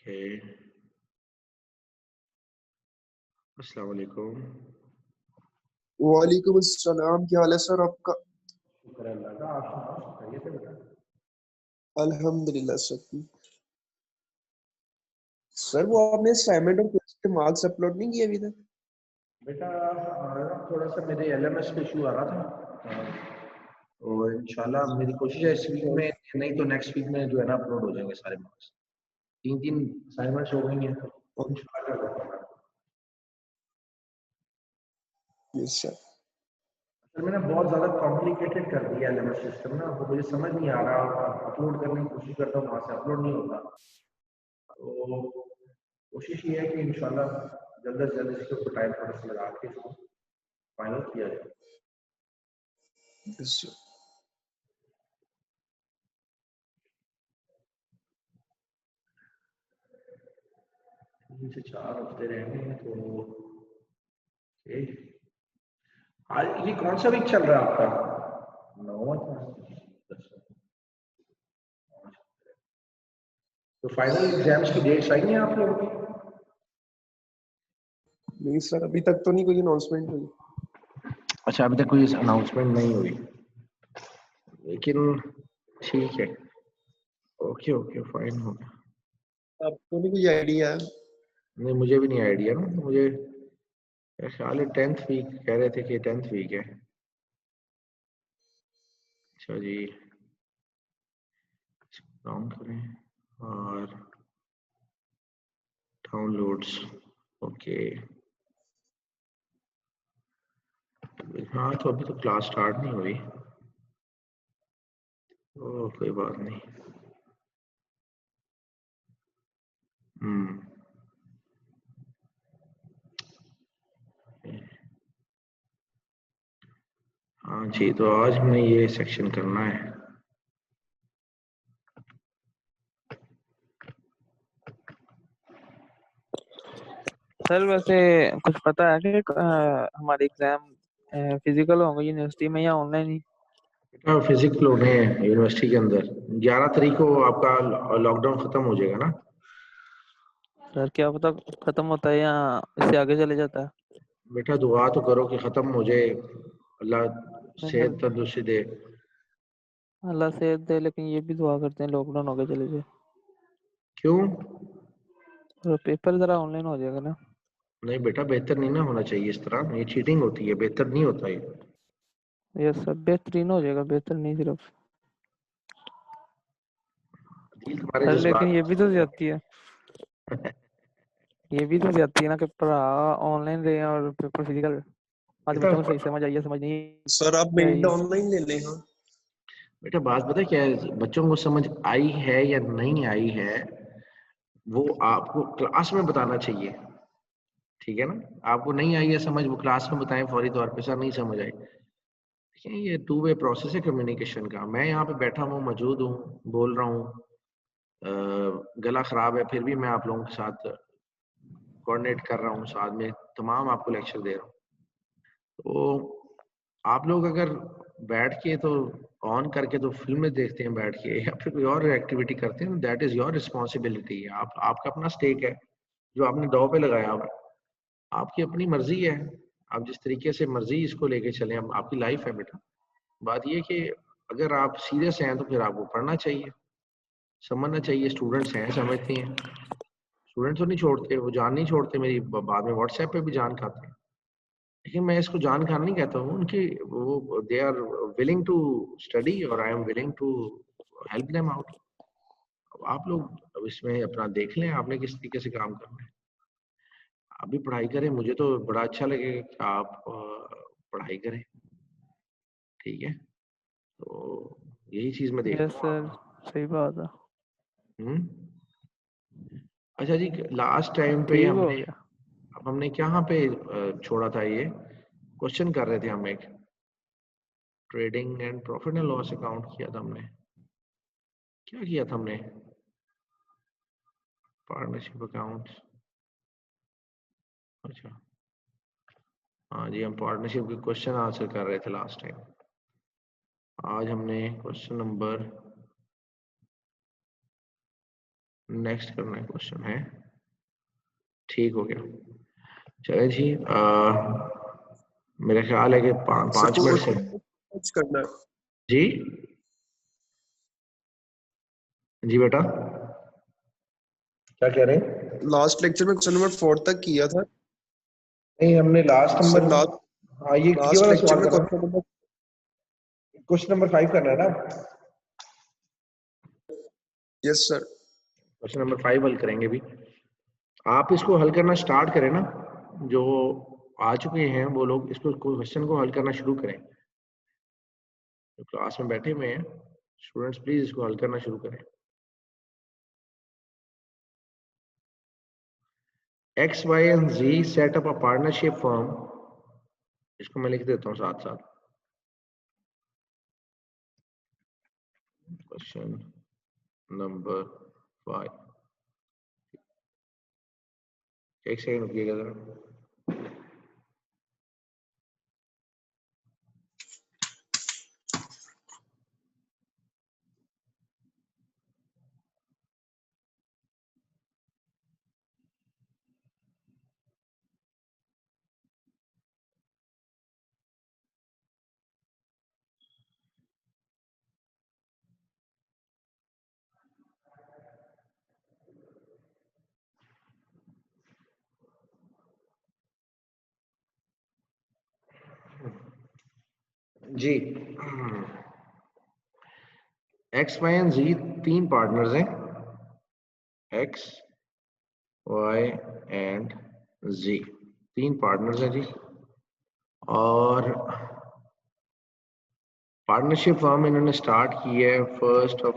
Okay. अस्सलाम वालेकुम। वालेकुम अस्सलाम। क्या हाल है सर आपका? शुक्र है अल्लाह का। आप सुनाओ, सब खैरियत है बेटा? अल्हम्दुलिल्लाह सर। सर वो आपने असाइनमेंट और क्विज के मार्क्स अपलोड नहीं किए अभी तक? बेटा थोड़ा सा मेरे एलएमएस पे इशू आ रहा था, और इंशाल्लाह मेरी कोशिश है इस वीक में, नहीं तो नेक्स्ट वीक में जो है ना अपलोड हो जाएंगे सारे मार्क्स। 3 असाइनमेंट्स हो गई हैं, तो इंशाल्लाह कर दूंगा। Yes sir. सर मैंने बहुत ज़्यादा कॉम्प्लिकेटेड कर दिया एलएमएस सिस्टम ना, वो मुझे समझ नहीं आ रहा। अपलोड करने की कोशिश करता हूँ, वहाँ से अपलोड नहीं होता। तो कोशिश ये है कि इंशाल्लाह जल्द से जल्द इसके ऊपर टाइम थोड़ा सा लगा के इसको फाइनल किया जाए। Yes sir. 3 से 4 हफ्ते रहने हैं, तो आज ये कौन सा वीक चल रहा है आपका? 9वां था, 10वां। तो फाइनल एग्जाम्स की डेट्स आई हैं आप लोगों की? नहीं सर, अभी तक तो नहीं कोई अनाउंसमेंट हुई। अच्छा, अभी तक कोई अनाउंसमेंट नहीं हुई, लेकिन ठीक है। ओके ओके, फाइन हो गया। आपको नहीं कोई आइडिया है? नहीं, मुझे भी नहीं आइडिया ना। मुझे ख्याल है 10th वीक कह रहे थे कि 10th वीक है। अच्छा जी, काउंट करें और डाउनलोड्स। ओके। हाँ, तो अभी तो क्लास स्टार्ट नहीं हुई। ओह, कोई बात नहीं। हाँ जी, तो आज हमने ये सेक्शन करना है। सर वैसे कुछ पता है कि हमारे एग्जाम फिजिकल होंगे यूनिवर्सिटी में या ऑनलाइन ही? फिजिकल होने हैं यूनिवर्सिटी के अंदर। 11 तारीख को आपका लॉकडाउन खत्म हो जाएगा ना? सर क्या पता खत्म होता है या इससे आगे चले जाता है। बेटा दुआ तो करो कि खत्म हो जाए, अल्लाह सेहत सर तंदुरुस्ती दे। अल्लाह सेहत दे, लेकिन ये भी दुआ करते हैं लॉकडाउन आगे चले जाए। क्यों? तो पेपर जरा ऑनलाइन हो जाएगा ना। नहीं बेटा, बेहतर नहीं ना होना चाहिए इस तरह, ये चीटिंग होती है, बेहतर नहीं होता ये। ये सब बेहतरीन हो जाएगा, बेहतर नहीं सिर्फ। दिल तुम्हारे सर लेकिन जज्बात ये भी तो समझ ज्यादती है। ये भी तो ज्यादती है ना कि पढ़ा ऑनलाइन रहे हैं और पेपर फिजिकल। आज बेटा बच्चों को सही समझ आई है, समझ नहीं सर आप आई मिनट है। ऑनलाइन ले लें। हाँ बेटा बात पता क्या है, बच्चों को समझ आई है या नहीं आई है, वो आपको क्लास में बताना चाहिए। ठीक है ना? आपको नहीं आई है समझ, वो क्लास में बताएं फौरी तौर पे, सर नहीं समझ आई। देखिए, ये टू वे प्रोसेस है कम्युनिकेशन का। मैं यहाँ पे बैठा हूँ, मौजूद हूँ, बोल रहा हूँ, गला खराब है, फिर भी मैं आप लोगों के साथ कोऑर्डिनेट कर रहा हूँ, साथ में तमाम आपको लेक्चर दे रहा हूँ। तो आप लोग अगर बैठ के तो ऑन करके तो फिल्में देखते हैं बैठ के, या फिर कोई और एक्टिविटी करते हैं, दैट इज योर रिस्पॉन्सिबिलिटी। आप आपका अपना स्टेक है जो आपने दांव पे लगाया हुआ है। आपकी अपनी मर्जी है, आप जिस तरीके से मर्जी इसको लेके चलें, अब आपकी लाइफ है बेटा। बात ये कि अगर आप सीरियस हैं तो फिर आपको पढ़ना चाहिए, समझना चाहिए। स्टूडेंट्स हैं, समझते हैं। स्टूडेंट तो नहीं छोड़ते, वो जान नहीं छोड़ते मेरी, बाद में व्हाट्सएप पे भी जान खाते हैं। लेकिन मैं इसको जान खाना नहीं कहता हूँ, उनकी वो they are willing to study और I am willing to help them out. आप लोग अब इसमें अपना देख लें आपने किस तरीके से काम करना है। आप भी पढ़ाई करें, मुझे तो बड़ा अच्छा लगेगा कि आप पढ़ाई करें। ठीक है, तो यही चीज मैं यस देखता सर, हूँ। सही बात है। हम्म। अच्छा जी, लास्ट टाइम पे ठीक हो हमने, गया। अब हमने कहाँ पे छोड़ा था? ये क्वेश्चन कर रहे थे हम, एक trading and profit and loss account किया था हमने। क्या किया था हमने? Partnership account. अच्छा, हाँ जी, हम पार्टनरशिप के क्वेश्चन आंसर कर रहे थे लास्ट टाइम। आज हमने क्वेश्चन नंबर नेक्स्ट करना है क्वेश्चन है, ठीक हो गया। चले जी, मेरा ख्याल है कि 5 मिनट से कुछ करना है। जी बेटा क्या कह रहे हैं? लास्ट लेक्चर में क्वेश्चन नंबर 4 तक किया था। नहीं, हमने लास्ट नंबर, हाँ ये वाला लेक्चर सवाल में करना, क्वेश्चन नंबर 5 करना है ना? Yes sir. क्वेश्चन नंबर 5 हल करेंगे भी। आप इसको हल करना स्टार्ट करें ना, जो आ चुके हैं वो लोग इसको क्वेश्चन को हल करना शुरू करें। जो क्लास में बैठे हुए हैं स्टूडेंट्स, प्लीज इसको हल करना शुरू करें। X, Y and Z set up a partnership firm, इसको मैं लिख देता हूँ साथ साथ। क्वेश्चन नंबर 5, एक सेकंड रुकिएगा जरा। जी, X, Y and Z 3 partners हैं, X, Y and Z 3 partners हैं जी। और पार्टनरशिप फर्म इन्होंने स्टार्ट की है 1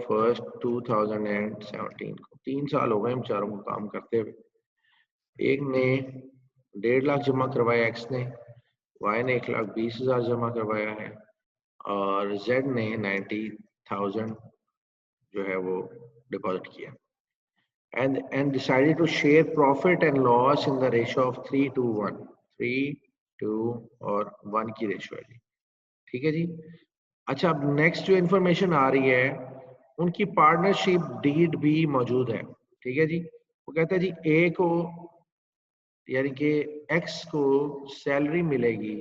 फर्स्ट 2017 को। 3 साल हो गए बेचारों को काम करते हुए। एक ने 1.5 लाख जमा करवाया एक्स ने, वाई ने 1,20,000 जमा करवाया है, और जेड ने 90,000 जो है वो डिपॉजिट किया। And decided to share profit and loss in the ratio of 3:1, 3:2 और 1 की रेशियो है जी। ठीक है जी। अच्छा, अब नेक्स्ट जो इन्फॉर्मेशन आ रही है, उनकी पार्टनरशिप डीड भी मौजूद है। ठीक है जी। वो कहते हैं जी ए को, यानी कि एक्स को सैलरी मिलेगी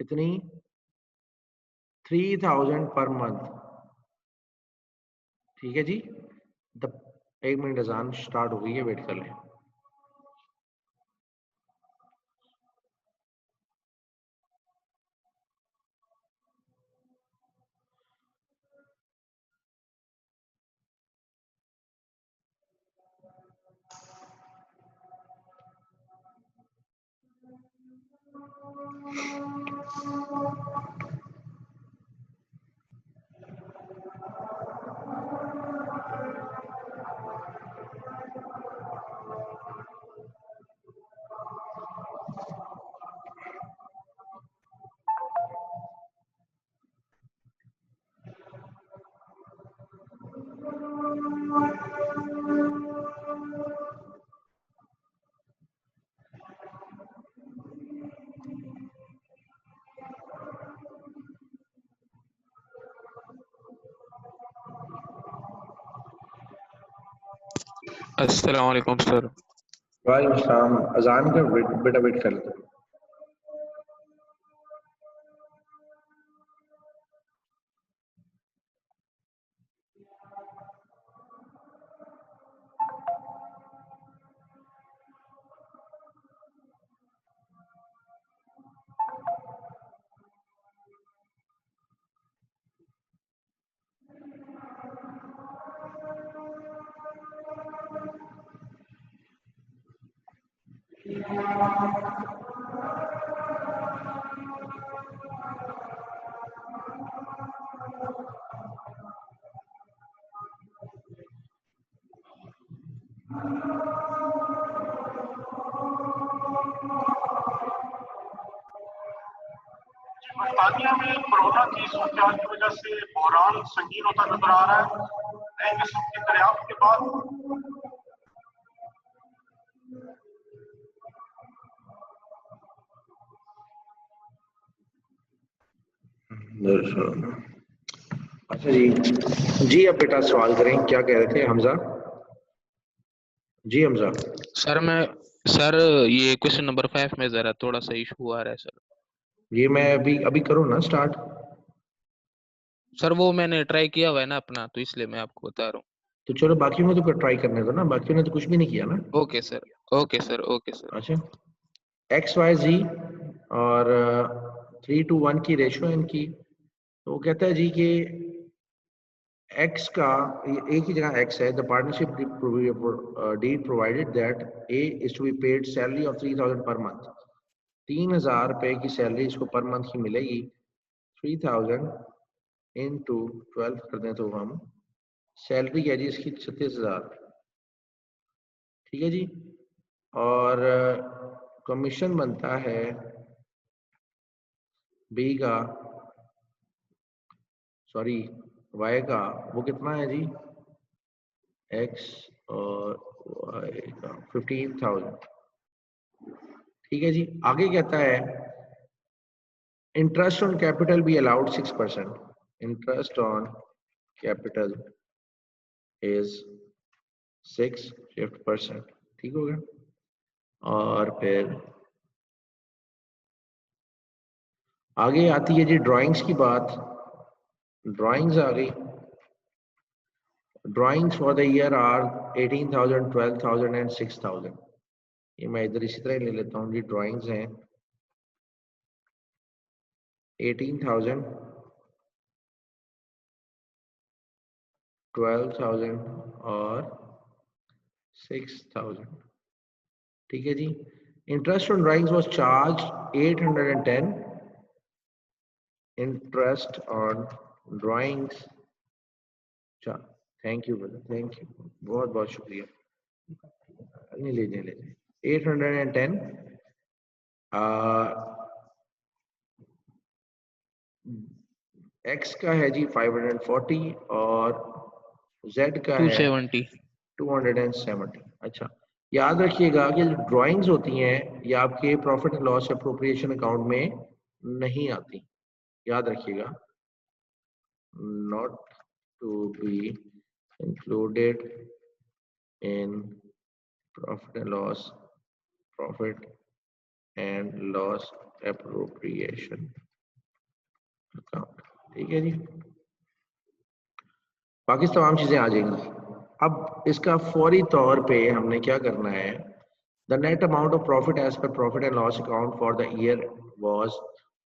कितनी, 3,000 पर मंथ। ठीक है जी। एक मिनट, अजान स्टार्ट हो गई है, वेट कर लें। अस्सलाम वालेकुम सर। वालेकुम सलाम। अजान का बेटा वेट कर लेते। बरतानिया में कोरोना की सूरत की वजह से बहरान संगीन होता नजर आ रहा है। नए किस्म की दरियाफ्त के बाद अच्छा जी, जी अब बेटा सवाल करें, क्या कह रहे थे हमजा? जी हमजा। सर ये क्वेश्चन नंबर 5 में जरा थोड़ा सा इशू आ रहा है सर। ये मैं अभी अभी करूँ ना स्टार्ट? सर वो मैंने ट्राई किया हुआ है ना अपना, तो इसलिए मैं आपको बता रहा हूँ। तो चलो बाकी में तो ट्राई करने दो ना, बाकी ने तो कुछ भी नहीं किया ना। Okay sir, okay sir, okay sir. अच्छा, एक्स वाई जी और 3:1 की रेशो है इनकी। तो वो कहता है जी कि x का एक ही जगह x है। The partnership deed provided that a is to be paid salary of 3000 per month. 3000 रुपए की सैलरी इसको पर मंथ की मिलेगी। 3000 इंटू 12 कर दें तो हम सैलरी है जी इसकी 36,000। ठीक है जी। और कमीशन बनता है बी का, सॉरी वाई का, वो कितना है जी? एक्स और वाई का 15,000। ठीक है जी। आगे कहता है interest on capital be allowed 6%। Interest on capital is 6%। ठीक हो गया। और फिर आगे आती है जी ड्राइंग्स की बात। ड्राइंग्स आ गई। Drawings for the year are 18,000, 12,000 and 6,000। ये मैं इधर इसी तरह ले लेता हूँ जी। ड्राइंग्स हैं 18,000, 12,000 और 6,000। ठीक है जी। Interest on drawings was charge 810। Interest on drawings, thank you brother, thank you, बहुत बहुत शुक्रिया। नहीं ले 810। एक्स का है जी 540 और जेड का है 270। 270। अच्छा, याद रखिएगा कि जो ड्राइंग्स होती हैं ये आपके profit and loss appropriation account में नहीं आती। याद रखिएगा, not to be included in profit and loss appropriation account. ठीक है जी। बाकी तमाम चीजें आ जाएंगी। अब इसका फौरी तौर पे हमने क्या करना है? The net amount of profit as per profit and loss account for the year was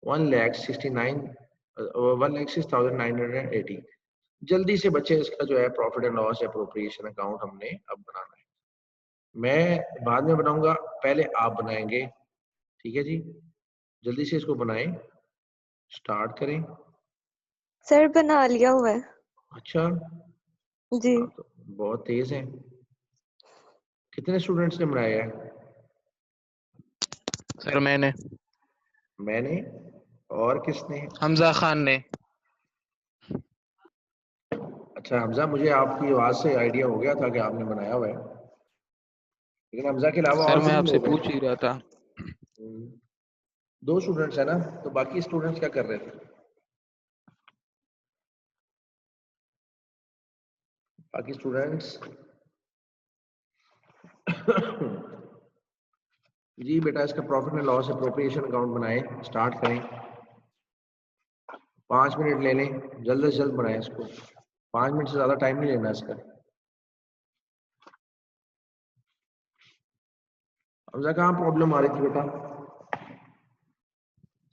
1,06,980। जल्दी से बच्चे इसका जो है profit and loss appropriation account हमने अब बनाना है। मैं बाद में बनाऊंगा, पहले आप बनाएंगे। ठीक है जी, जल्दी से इसको बनाएं, स्टार्ट करें। सर बना लिया हुआ है। अच्छा जी। तो बहुत तेज हैं। कितने स्टूडेंट्स ने बनाया है? सर मैंने, और किसने? हमजा खान ने। अच्छा हमजा, मुझे आपकी आवाज से आइडिया हो गया था कि आपने बनाया हुआ है, लेकिन हमजा के अलावा सर और मैं कितने आपसे लोग हैं? पूछ ही रहा था। 2 स्टूडेंट्स है ना, तो बाकी स्टूडेंट्स क्या कर रहे थे? बाकी स्टूडेंट्स जी बेटा, इसका profit and loss appropriation account बनाए, स्टार्ट करें। 5 मिनट ले लें, जल्द से जल्द बनाएं इसको। 5 मिनट से ज्यादा टाइम नहीं लेना इसका। हमजा कहाँ प्रॉब्लम आ रही थी बेटा?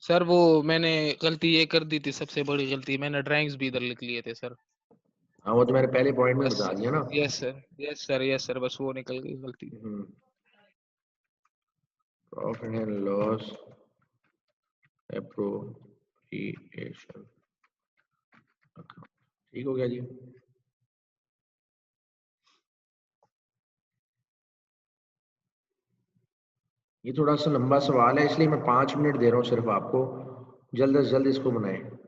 सर वो मैंने गलती ये कर दी थी, सबसे बड़ी गलती, मैंने ड्राइंग्स भी इधर लिख लिए थे सर। हाँ वो तो मैंने पहले पॉइंट में बस बता दिया ना। Yes sir, yes sir, yes sir, बस वो निकल गई गलती। Profit and loss appropriation account, ठीक हो गया जी। ये थोड़ा सा लंबा सवाल है, इसलिए मैं 5 मिनट दे रहा हूँ सिर्फ आपको, जल्द से जल्द इसको बनाएं।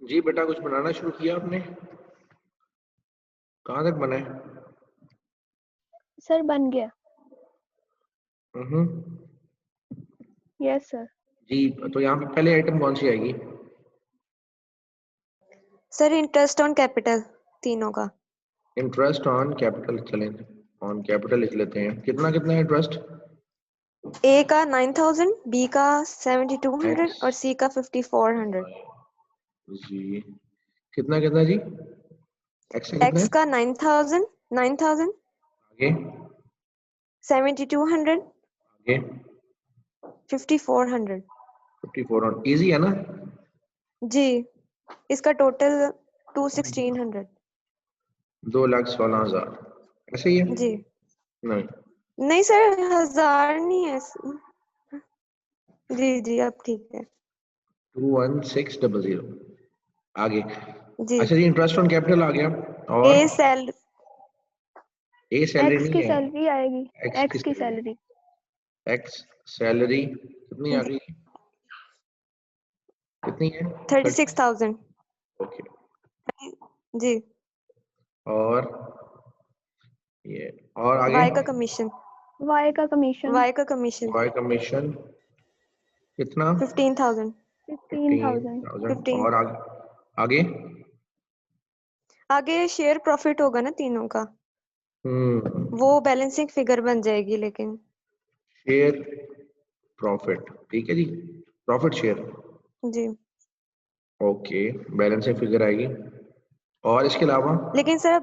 जी बेटा कुछ बनाना शुरू किया आपने? कहाँ तक बना है? सर बन गया। Yes sir. जी तो यहाँ पे पहले आइटम कौन सी आएगी? सर इंटरेस्ट ऑन कैपिटल तीनों का। इंटरेस्ट ऑन कैपिटल, चलें ऑन कैपिटल लिख लेते हैं। कितना कितना है इंटरेस्ट? ए का 9,000, बी का 7,200 एक्स और सी का 5,400। जी कितना कितना जी? एक्स का कितना एक्स है? का 9,000, आगे 7,200, आगे 5,400। 54 ऑन। इजी है ना? जी इसका टोटल 2,1,600। 2,16,000 ऐसे ही है? जी नहीं नहीं सर 1,000 नहीं है। जी अब ठीक है। 21600 आगे। जी अच्छा जी इंटरेस्ट ऑन कैपिटल आ गया। और ए सेल ए सैलरी एक्स नहीं की है, सैलरी आएगी। एक्स एक्स की सैलरी। एक्स सैलरी कितनी आ गई? कितनी है? 36,000। ओके। जी और ये और आगे वाई का कमीशन। वाई का कमीशन वाई का कमीशन वाई कमीशन कितना? 15,000। 15,000। 15,000 और आगे आगे शेयर प्रॉफिट होगा ना तीनों का, हम्म वो बैलेंसिंग फिगर बन जाएगी लेकिन। शेयर प्रॉफिट, ठीक है जी, प्रॉफिट शेयर। जी ओके बैलेंसिंग फिगर आएगी। और इसके अलावा लेकिन सर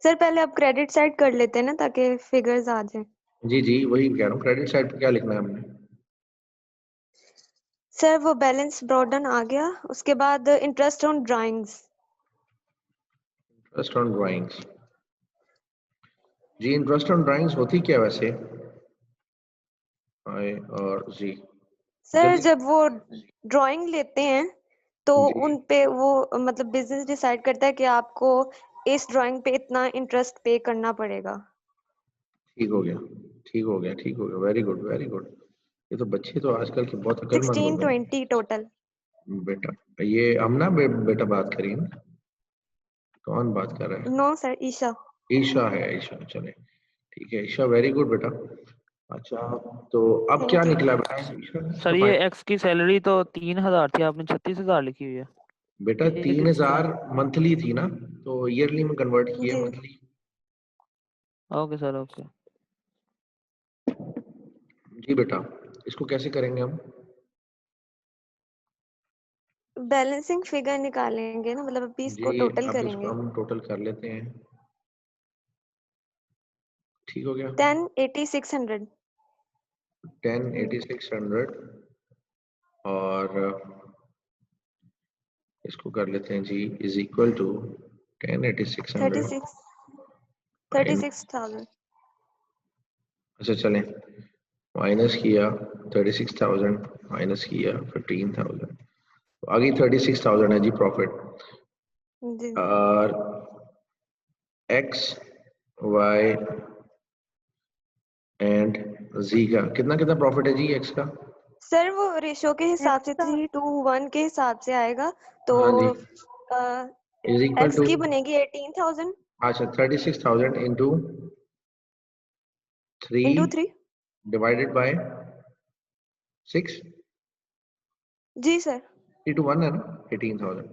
पहले अब क्रेडिट साइड कर लेते हैं ना ताकि फिगर्स आ जाए। जी वही कह रहा हूँ, क्रेडिट साइड पे क्या लिखना है हमने? सर वो बैलेंस ब्रॉडन आ गया, उसके बाद interest on drawings. Interest on drawings. जी इंटरेस्ट ऑन ड्राइंग्स होती क्या है वैसे? आई और जी सर जल्दी जब वो ड्राइंग लेते हैं तो जी उन पे वो मतलब बिजनेस डिसाइड करता है कि आपको इस ड्राइंग पे इतना इंटरेस्ट पे करना पड़ेगा। ठीक हो गया ठीक हो गया ठीक हो गया, वेरी गुड वेरी गुड। ये तो बच्चे तो आजकल के बहुत अक्लमंद हो गए 1620 टोटल। बेटा। ये हम ना बेटा बात करिए ना, कौन बात कर रहा है? No sir Isha. ईशा है, ईशा चले ठीक है ईशा, वेरी गुड बेटा। अच्छा तो अब क्या थैंक यू। निकला बेटा ईशा? सर तो ये एक्स की सैलरी तो 3,000 थी, आपने 36,000 लिखी हुई है। बेटा ये 3,000 मंथली थी ना, तो ईयरली में कन्वर्ट किए जी मंथली। Okay sir okay. जी बेटा इसको कैसे करेंगे हम? बैलेंसिंग फिगर निकालेंगे ना, मतलब अभी इसको जी टोटल अब इसको करेंगे। हम टोटल कर लेते हैं, ठीक हो गया। 10,8600। 10,8600 और इसको कर लेते हैं जी इज इक्वल टू 10,8600 36,000। अच्छा चलें माइनस किया 36,000 माइनस किया 15,000 तो आगे 36,000 है जी प्रॉफिट। जी और एक्स वाई एंड जी का कितना कितना प्रॉफिट है जी एक्स का? सर वो रेशो के हिसाब से एक्स्ट्रा 3:1 के हिसाब से आएगा तो हाँ जी इज इक्वल एक्स टू की बनेगी 18,000 अच्छा 36,000 इंटू 3 इंटू 3। डिवाइडेड बाय 6 जी सर 3 to 1 है ना 18,000।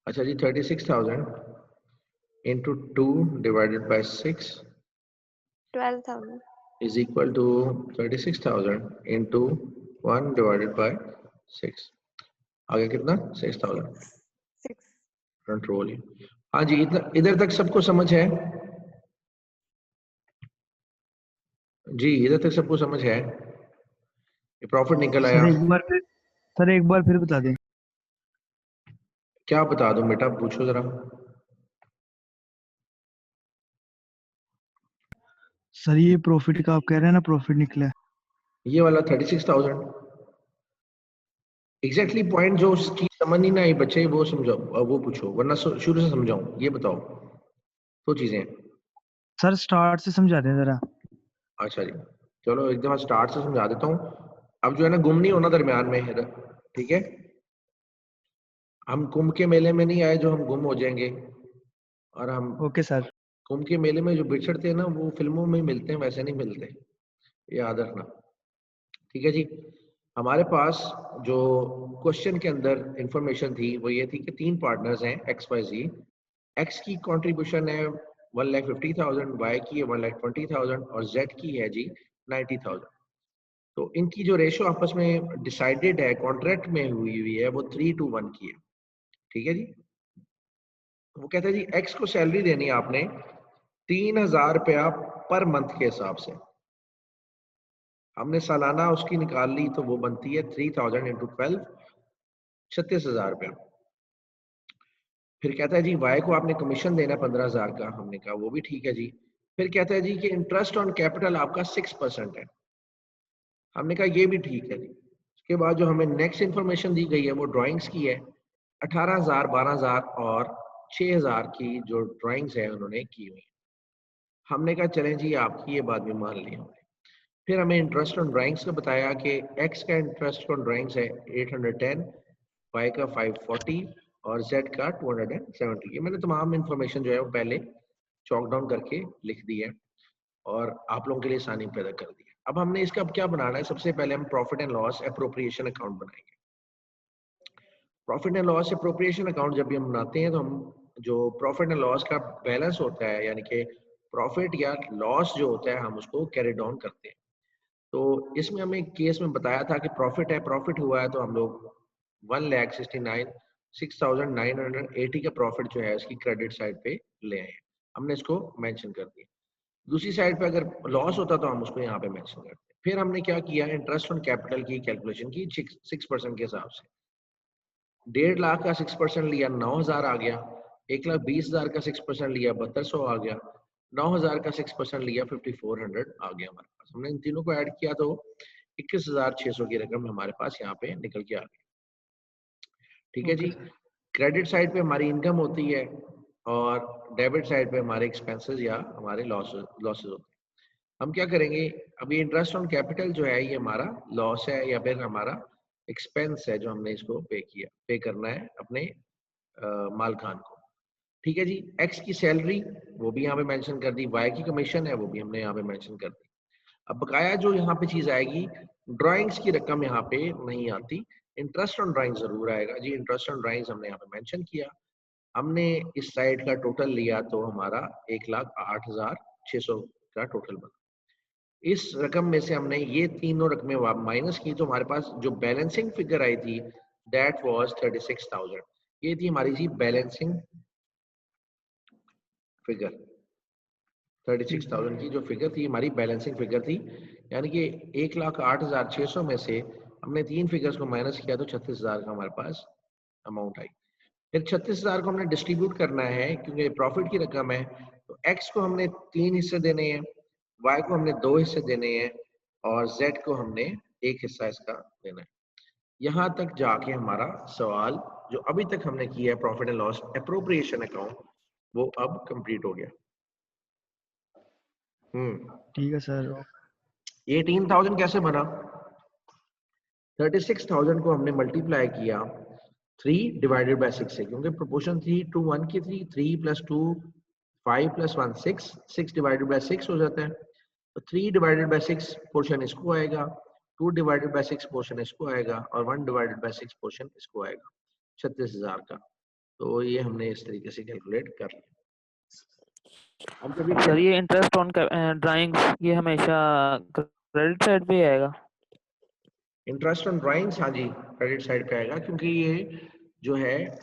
अच्छा जी 36,000 into 2 divided by 6 12,000। is equal to 36,000 into 1 divided by 6 आगे कितना 6,000 6। कंट्रोल। हाँ जी इधर इधर तक सबको समझ है? जी इधर तक सबको समझ है? ये प्रॉफिट निकल आया। सर एक बार फिर बता दें। क्या बता दूं बेटा पूछो जरा। सर ये प्रॉफिट का आप कह रहे हैं ना, प्रॉफिट निकला है। ये वाला 36,000 एग्जैक्टली पॉइंट जो चीज समझ नहीं ना आई बच्चे वो समझाओ, वो पूछो वरना शुरू से समझाऊं, ये बताओ दो चीजें। सर स्टार्ट से समझा दें जरा। अच्छा जी चलो एक दफा स्टार्ट से समझा देता हूँ। अब जो है ना गुम नहीं होना दरमियान में, ठीक है? हम कुंभ के मेले में नहीं आए जो हम गुम हो जाएंगे, और हम ओके सर। कुंभ के मेले में जो बिछड़ते हैं ना वो फिल्मों में मिलते हैं, वैसे नहीं मिलते, याद रखना। ठीक है जी। हमारे पास जो क्वेश्चन के अंदर इंफॉर्मेशन थी वो ये थी कि 3 पार्टनर्स हैं XYZ। एक्स की कंट्रीब्यूशन है 1,50,000, वाई की है 1,20,000 और जेड की है जी 90,000। तो इनकी जो रेशो आपस में डिसाइडेड है, कॉन्ट्रैक्ट में हुई है, वो 3:1 की है। ठीक है जी। वो कहता है जी एक्स को सैलरी देनी है आपने 3,000 रुपया पर मंथ के हिसाब से। हमने सालाना उसकी निकाल ली तो वो बनती है 3,000 इंटू 12, 36,000 रुपया। फिर कहता है जी वाई को आपने कमीशन देना 15,000 का। हमने कहा वो भी ठीक है जी। फिर कहता है जी कि इंटरेस्ट ऑन कैपिटल आपका 6% है। हमने कहा ये भी ठीक है जी। उसके बाद जो हमें नेक्स्ट इंफॉर्मेशन दी गई है वो ड्राइंग्स की है। 18,000, 12,000 और 6,000 की जो ड्राइंग्स है उन्होंने की हुई। हमने कहा चलें जी आपकी ये बात भी मान ली हमने। फिर हमें इंटरेस्ट ऑन ड्राइंग्स का बताया कि एक्स का इंटरेस्ट ऑन ड्राइंग्स है 810, वाई का 540 और जेड का 270। ये मैंने तमाम इंफॉर्मेशन जो है वो पहले चॉक डाउन करके लिख दी है और आप लोगों के लिए आसानी पैदा कर दी है। अब हमने इसका अब क्या बनाना है, सबसे पहले हम profit and loss appropriation account बनाएंगे। Profit and loss appropriation account जब भी हम बनाते हैं तो हम जो प्रॉफिट एंड लॉस का बैलेंस होता है, यानी कि प्रॉफिट या लॉस जो होता है, हम उसको कैरी डाउन करते हैं। तो इसमें हमें केस में बताया था कि प्रॉफिट है, प्रॉफिट हुआ है तो हम लोग 1,69,6,980 का प्रॉफिट जो है उसकी क्रेडिट साइड पे ले आए। हमने इसको मेंशन कर दिया। दूसरी साइड पे अगर लॉस होता तो हम उसको यहाँ पे मेंशन करते। फिर हमने क्या किया, इंटरेस्ट ऑन कैपिटल की कैलकुलेशन की 6% के हिसाब से। 1.5 लाख का 6% लिया 9,000 आ गया। 1,20,000 का 6% लिया 7,200 आ गया। 9,000 का 6% लिया 5,400 आ गया हमारे पास। हमने इन तीनों को ऐड किया तो 21,600 की रकम हमारे पास यहाँ पे निकल के आ गई। ठीक है जी। क्रेडिट साइड पे हमारी इनकम होती है और डेबिट साइड पे हमारे एक्सपेंसेस या हमारे लॉसेस होते हैं। हम क्या करेंगे, अभी इंटरेस्ट ऑन कैपिटल जो है ये हमारा लॉस है या फिर हमारा एक्सपेंस है जो हमने इसको पे करना है अपने मालकान को। ठीक है जी। एक्स की सैलरी वो भी यहाँ पे मेंशन कर दी, वाई की कमीशन है वो भी हमने यहाँ पे मेंशन कर दी। अब बकाया जो यहाँ पे चीज आएगी, ड्राइंग्स की रकम यहाँ पे नहीं आती, इंटरेस्ट ऑन ड्राइंग जरूर आएगा जी। इंटरेस्ट ऑन ड्राइंग्स हमने यहाँ पे मेंशन किया। हमने इस साइड का टोटल लिया तो हमारा 1,08,600 का टोटल बना। इस रकम में से हमने ये तीनों रकमें माइनस की तो हमारे पास जो बैलेंसिंग फिगर आई थी दैट वाज 36,000। ये थी हमारी जी बैलेंसिंग फिगर। 36,000 की जो फिगर थी हमारी बैलेंसिंग फिगर थी, यानी कि 1,08,600 में से हमने 3 फिगर्स को माइनस किया तो 36,000 का हमारे पास अमाउंट आई। फिर 36,000 को हमने डिस्ट्रीब्यूट करना है क्योंकि प्रॉफिट की रकम है, तो एक्स को हमने 3 हिस्से देने हैं, वाई को हमने 2 हिस्से देने हैं और जेड को हमने 1 हिस्सा इसका देना है। यहाँ तक जाके हमारा सवाल जो अभी तक हमने किया है profit and loss appropriation account, वो अब कंप्लीट हो गया। ठीक है सर। 18,000 कैसे बना? 36,000 को हमने मल्टीप्लाई किया 3 डिवाइडेड बाय 6 से, क्योंकि प्रोपोर्शन 3:1 की थी। 3 + 2 5 + 1 6, 6 डिवाइडेड बाय 6 हो जाता है। तो 3 डिवाइडेड बाय 6 पोर्शन इसको आएगा, 2 डिवाइडेड बाय 6 पोर्शन इसको आएगा और 1 डिवाइडेड बाय 6 पोर्शन इसको आएगा 36,000 का। तो ये हमने इस तरीके से कैलकुलेट कर लिया। सर ये इंटरेस्ट ऑन ड्राइंग्स ये हमेशा क्रेडिट साइड पे आएगा? इंटरेस्ट ऑन ड्राइंग्स हाँ जी क्रेडिट साइड पे आएगा, क्योंकि ये जो है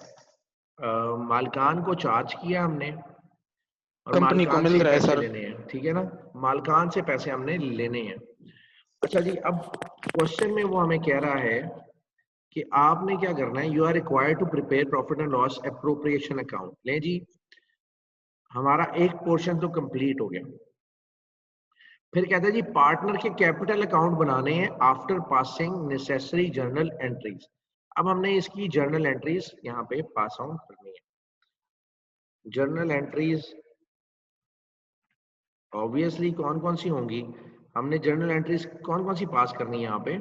मालकान को चार्ज किया हमने और कंपनी को मिल रहा है सर। लेने हैं। ठीक है ना, मालकान से पैसे हमने लेने हैं। अच्छा जी, अब क्वेश्चन में वो हमें कह रहा है कि आपने क्या करना है, you are required to prepare profit and loss appropriation account. ले जी, हमारा एक पोर्शन तो कंप्लीट हो गया। फिर कहते हैं जी पार्टनर के कैपिटल अकाउंट बनाने हैं after passing necessary journal entries. अब हमने इसकी जर्नल एंट्रीज यहाँ पे पास ऑन करनी है। जर्नल एंट्रीज ऑब्वियसली कौन कौन सी होंगी, हमने जर्नल एंट्रीज कौन कौन सी पास करनी है यहाँ पे?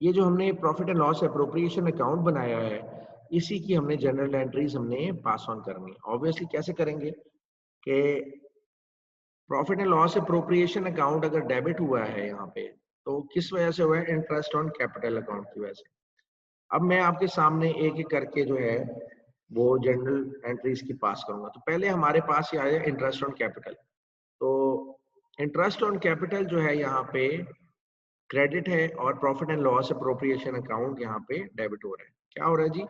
ये जो हमने profit and loss appropriation account बनाया है, इसी की हमने जनरल एंट्रीज हमने पास ऑन करनी है। ऑब्वियसली कैसे करेंगे कि profit and loss appropriation account अगर डेबिट हुआ है यहाँ पे, तो किस वजह से हुआ है? इंटरेस्ट ऑन कैपिटल अकाउंट की वजह से। अब मैं आपके सामने एक एक करके जो है वो जनरल एंट्रीज की पास करूंगा। तो पहले हमारे पास ये आया इंटरेस्ट ऑन कैपिटल। तो इंटरेस्ट ऑन कैपिटल जो है यहाँ पे क्रेडिट है और profit and loss appropriation account यहाँ पे डेबिट हो रहा है। क्या हो रहा है जी?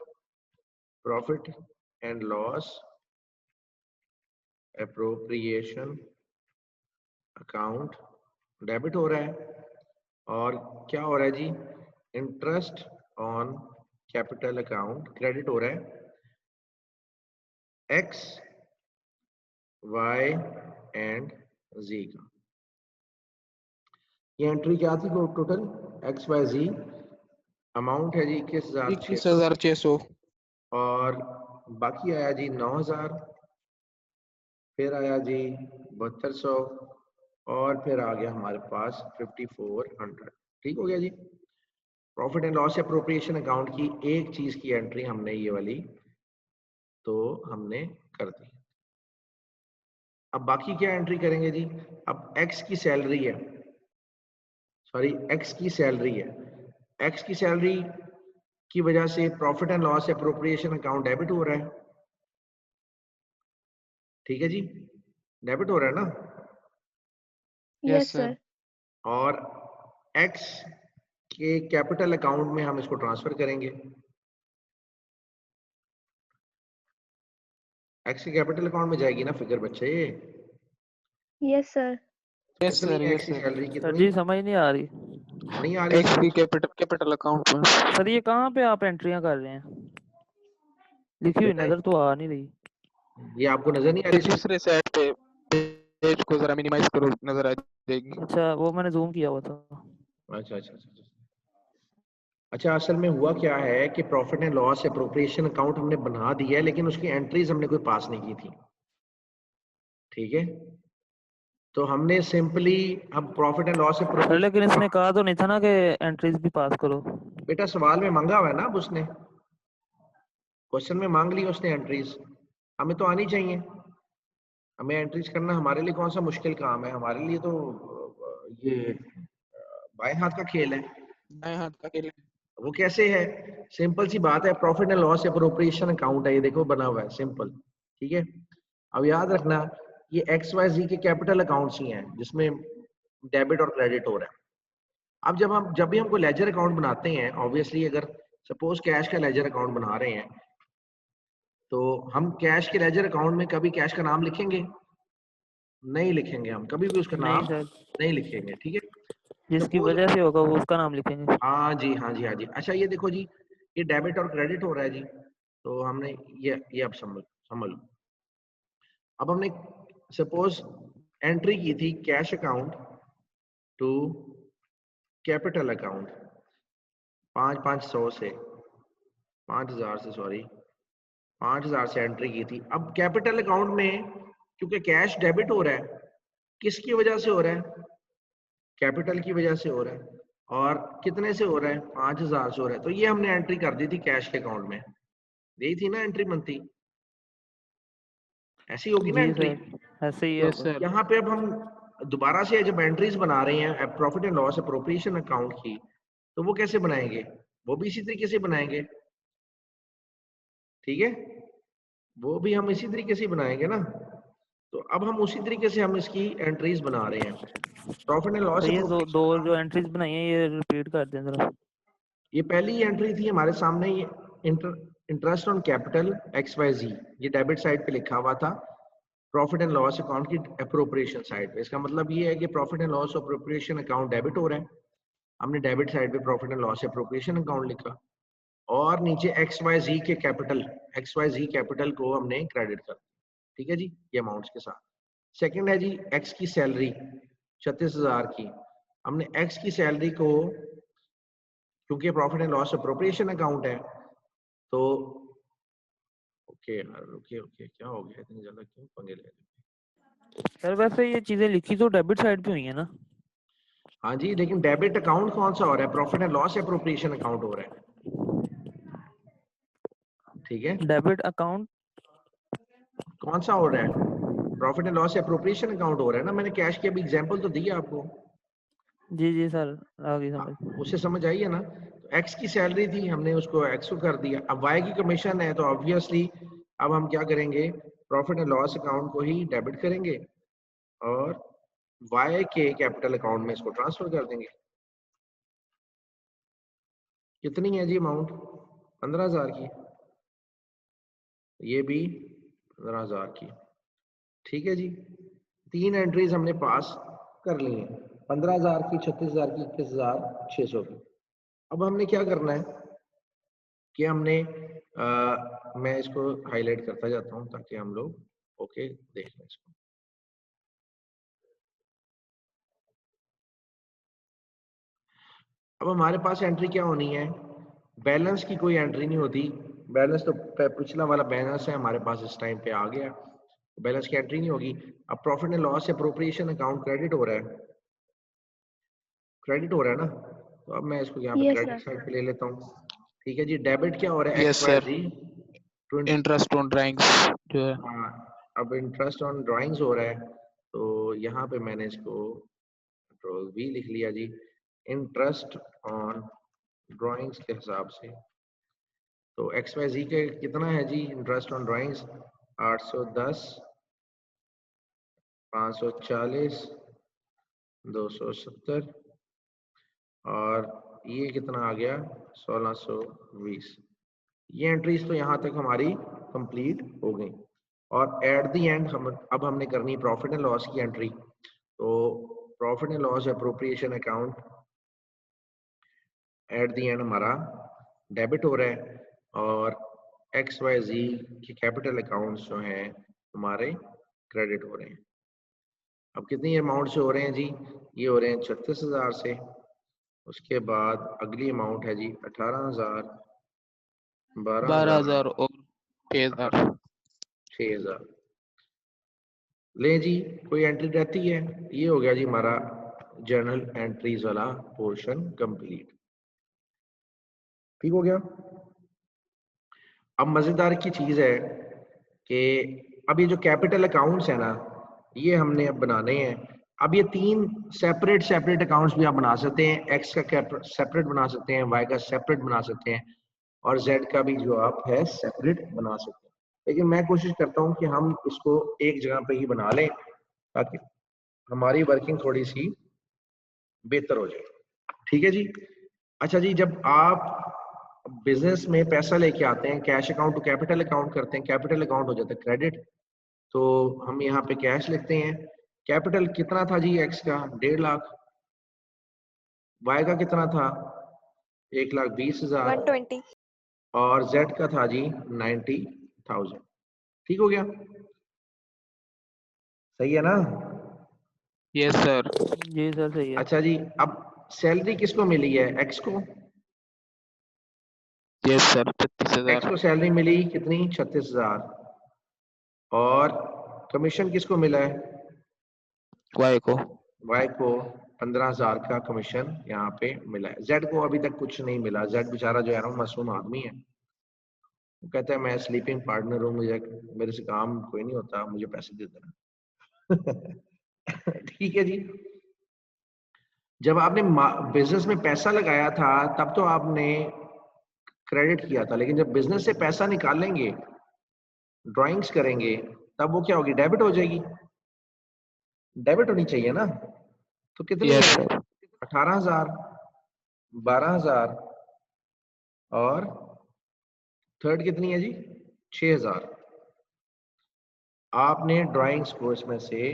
Profit and loss appropriation account debit हो रहा है। और क्या हो रहा है जी? Interest on capital account credit हो रहा है। एक्स वाई एंड जी का ये एंट्री क्या थी? टोटल एक्स वाई जी अमाउंट है जी 21,600 और बाकी आया जी 9,000, फिर आया जी 7200 और फिर आ गया हमारे पास 5400। ठीक हो गया जी। Profit and loss appropriation account की एक चीज की एंट्री हमने ये वाली तो हमने कर दी। अब बाकी क्या एंट्री करेंगे जी? अब एक्स की सैलरी है, सॉरी एक्स की सैलरी है। एक्स की सैलरी की वजह से profit and loss appropriation account debit हो रहा है। ठीक है जी, डेबिट हो रहा है ना? Yes sir. और एक्स के कैपिटल अकाउंट में हम इसको ट्रांसफर करेंगे। एक्स के कैपिटल अकाउंट में जाएगी ना फिगर बच्चे? Yes sir. यस कितनी सर, है यस एक्स की सर। सैलरी? सर कितनी जी समझ नहीं आ रही। नहीं आ रही? एक्स की कैपिटल अकाउंट में। सर ये कहाँ पे आप एंट्रियां कर रहे हैं? लिखी हुई बेटा नजर तो आ नहीं रही। ये आपको नजर नहीं आ ये रही? दूसरे साइड पे पेज को जरा मिनिमाइज करो, नजर आ जाएगी। अच्छा वो मैंने जूम किया हुआ था। अच्छा अच्छा अच्छा अच्छा। असल में हुआ क्या है कि profit and loss appropriation account हमने बना दिया है, लेकिन उसकी एंट्रीज हमने कोई पास नहीं की थी। ठीक है, तो हमने सिंपली अब profit and loss sir appropriation. लेकिन इसने कहा तो नहीं था ना कि एंट्रीज भी पास करो। बेटा सवाल में मांगा हुआ है ना अब उसने, क्वेश्चन में मांग ली उसने एंट्रीज, हमें तो आनी चाहिए। हमें एंट्रीज करना हमारे लिए कौन सा मुश्किल काम है? हमारे लिए तो ये बाएं हाथ का खेल है। दाएं हाथ का खेल। वो कैसे है? सिंपल सी बात है, profit and loss appropriation account है, ये देखो बना हुआ है सिंपल। ठीक है, अब याद रखना ये एक्स वाई जी के कैपिटल अकाउंट्स ही हैं जिसमें डेबिट और क्रेडिट हो रहा है। अब जब भी हमको लेजर अकाउंट बनाते हैं, ऑब्वियसली अगर सपोज कैश का लेजर अकाउंट बना रहे हैं तो हम कैश के लेजर अकाउंट में कभी कैश का नाम लिखेंगे? नहीं लिखेंगे, हम कभी भी उसका नहीं नाम सर, नहीं लिखेंगे। ठीक है, जिसकी सपोज वजह से होगा वो उसका नाम लिखेंगे। हाँ जी हाँ जी हाँ जी। अच्छा ये देखो जी, ये डेबिट और क्रेडिट हो रहा है जी, तो हमने ये अब समझ लो। अब हमने सपोज एंट्री की थी cash account to capital account 5,500 से 5,000 से, सॉरी 5,000 से एंट्री की थी। अब कैपिटल अकाउंट में क्योंकि कैश डेबिट हो रहा है, किसकी वजह से हो रहा है? कैपिटल की वजह से हो रहा है। और कितने से हो रहा है? 5,000 से हो रहा है। तो ये हमने एंट्री कर दी थी कैश के अकाउंट में, यही थी ना एंट्री बनती, ऐसी होगी ना जी एंट्री। सर ऐसे ही यस होगा। सर। यहाँ पे अब हम दोबारा से जब एंट्रीज बना रहे हैं profit and loss appropriation account की, तो वो कैसे बनाएंगे? वो भी इसी तरीके से बनाएंगे। ठीक है, वो भी हम इसी तरीके से बनाएंगे ना। तो अब हम उसी तरीके से हम इसकी एंट्रीज बना रहे हैं। प्रॉफिट एंड लॉस तो ये दो एप्रोप्रिएशन जो एंट्रीज बनाई है ये रिपीट कर दें जरा। ये पहली एंट्री थी हमारे सामने, ये interest on capital X Y जी, ये डेबिट साइड पे लिखा हुआ था, प्रॉफिट एंड लॉस अकाउंट की एप्रोप्रिएशन साइड पे। इसका मतलब ये है कि profit and loss appropriation account debit हो रहा है, हमने डेबिट साइड पे profit and loss appropriation account लिखा, और नीचे एक्स वाई जी के कैपिटल को हमने क्रेडिट कर। ठीक है जी, ये अमाउंट्स के साथ। सेकंड है जी एक्स की सैलरी 36,000 की, हमने एक्स की सैलरी को, क्योंकि profit and loss appropriation account है तो ओके यार, ओके ओके क्या हो गया, इतनी ज्यादा क्यों पंगे ले रहे? सर वैसे ये चीजें लिखी तो डेबिट साइड पे हुई है ना? हाँ जी, लेकिन डेबिट अकाउंट कौन सा हो रहा है? Profit and loss appropriation account हो रहा है, ठीक है? डेबिट अकाउंट कौन सा हो रहा है? Profit and loss appropriation account हो रहा है ना। मैंने कैश की अभी एग्जांपल तो दी आपको, जी जी सर, आ गई समझ। उससे समझ आई है ना। तो एक्स की सैलरी थी, हमने उसको एक्स को कर दिया। अब वाई की कमीशन है, तो ऑब्वियसली अब हम क्या करेंगे? प्रॉफिट एंड लॉस अकाउंट को ही डेबिट करेंगे और वाई के कैपिटल अकाउंट में इसको ट्रांसफर कर देंगे। कितनी है जी अमाउंट? 15,000 की, ये भी 15,000 की, ठीक है जी। 3 एंट्रीज हमने पास कर ली हैं, 15,000 की, 36,000 की, 21,600 की। अब हमने क्या करना है कि हमने मैं इसको हाईलाइट करता जाता हूं ताकि हम लोग ओके देख लें इसको। अब हमारे पास एंट्री क्या होनी है? बैलेंस की कोई एंट्री नहीं होती। बैलेंस तो पिछला वाला बैलेंस है हमारे पास इस टाइम पे आ गया, बैलेंस की एंट्री नहीं होगी। अब profit and loss appropriation account credit हो रहा है, क्रेडिट हो रहा है ना। तो अब मैं इसको यहाँ पे Yes, क्रेडिट sir. साइड पे ले लेता हूँ, ठीक है जी। डेबिट क्या हो रहा है? यस एक्स वाई सर, जी इंटरेस्ट ऑन ड्राइंग्स जो है। हाँ, अब इंटरेस्ट ऑन ड्राइंग्स हो रहा है, तो यहाँ पे मैंने इसको कंट्रोल V लिख लिया जी। इंटरेस्ट ऑन ड्राइंग्स के हिसाब से तो एक्स वाई जी के कितना है जी? इंटरेस्ट ऑन ड्राइंग्स 810, 540, 270 और ये कितना आ गया? 1620। ये एंट्रीज तो यहाँ तक हमारी कंप्लीट हो गई। और एट द एंड हम अब हमने करनी प्रॉफिट एंड लॉस की एंट्री। तो profit and loss appropriation account at the end हमारा डेबिट हो रहा है और एक्स वाई जी के कैपिटल अकाउंट्स जो हैं हमारे क्रेडिट हो रहे हैं। अब कितनी अमाउंट से हो रहे हैं जी? ये हो रहे हैं 36,000 से। उसके बाद अगली अमाउंट है जी 18,000, 12,000, 12,000 और 6,000। 6,000। ले जी, कोई एंट्री रहती है? ये हो गया जी हमारा जर्नल एंट्रीज वाला पोर्शन कंप्लीट, ठीक हो गया। अब मजेदार की चीज है कि अब ये जो कैपिटल अकाउंट्स है ना, ये हमने अब बनाने हैं। अब ये 3 सेपरेट सेपरेट अकाउंट्स भी आप बना सकते हैं। एक्स का सेपरेट बना सकते हैं, वाई का सेपरेट बना सकते हैं और जेड का भी जो आप है सेपरेट बना सकते हैं। लेकिन मैं कोशिश करता हूं कि हम इसको एक जगह पे ही बना लें ताकि हमारी वर्किंग थोड़ी सी बेहतर हो जाए, ठीक है जी। अच्छा जी, जब आप बिजनेस में पैसा लेके आते हैं, cash account to capital account करते हैं, कैपिटल अकाउंट हो जाता है क्रेडिट। तो हम यहाँ पे कैश लिखते हैं। कैपिटल कितना था जी? एक्स का 1.5 लाख, वाई का कितना था? 1,20,000 120। और जेड का था जी 90,000। ठीक हो गया, सही है ना? Yes sir. जी सर सही है। अच्छा जी, अब सैलरी किसको मिली है? एक्स को। Yes sir, x 36,000। को सैलरी मिली कितनी? 36,000। और कमीशन किसको मिला है? वाई को। वाई को 15,000 का कमीशन यहाँ पे मिला है। जेड को अभी तक कुछ नहीं मिला। जेड बेचारा जो है ना मासूम आदमी है, वो कहता है मैं स्लीपिंग पार्टनर हूँ, मुझे मेरे से काम कोई नहीं होता, मुझे पैसे दे देना। ठीक है जी। जब आपने बिजनेस में पैसा लगाया था तब तो आपने क्रेडिट किया था, लेकिन जब बिजनेस से पैसा निकालेंगे, ड्राइंग्स करेंगे, तब वो क्या होगी? डेबिट हो जाएगी। डेबिट होनी चाहिए ना। तो कितनी यस है? सर। 18,000, 12,000 और थर्ड कितनी है जी? 6,000। आपने ड्राइंग्स को इसमें से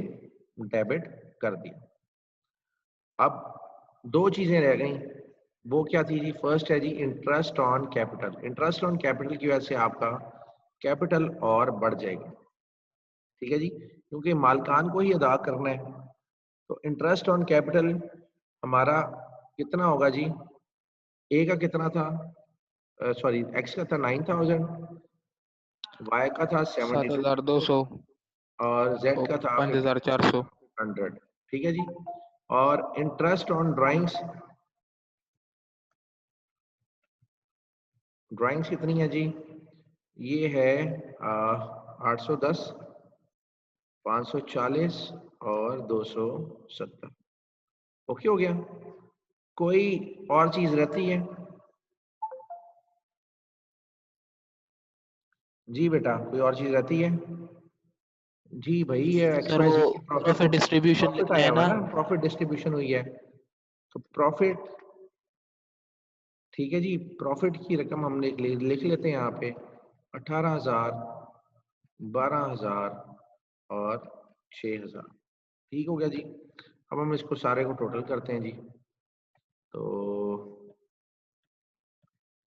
डेबिट कर दिया। अब 2 चीजें रह गई, वो क्या थी जी? फर्स्ट है जी interest on capital. Interest on capital की वजह से आपका कैपिटल और बढ़ जाएगी, ठीक है जी, क्योंकि मालकान को ही अदा करना है। तो इंटरेस्ट ऑन कैपिटल हमारा कितना होगा जी? ए का कितना था? सॉरी, एक्स का था 9,000, वाई का था 72 7,200 और जेड और का था 5,400। 100। ठीक है जी। और इंटरेस्ट ऑन ड्राइंग्स, ड्राइंग्स कितनी है जी? ये है 810, 540 और 270। ओके हो गया? कोई और चीज रहती है? जी बेटा, कोई और चीज रहती है? जी भाई, ये सर वो प्रॉफिट डिस्ट्रीब्यूशन प्रॉफिट लिखते आया हैं हुआ ना। ना, प्रॉफिट डिस्ट्रीब्यूशन हुई है, तो प्रॉफिट, ठीक है जी, प्रॉफिट की रकम हम लिख लेते हैं यहाँ पे 18,000, 12,000 और 6,000। ठीक हो गया जी। अब हम इसको सारे को टोटल करते हैं जी, तो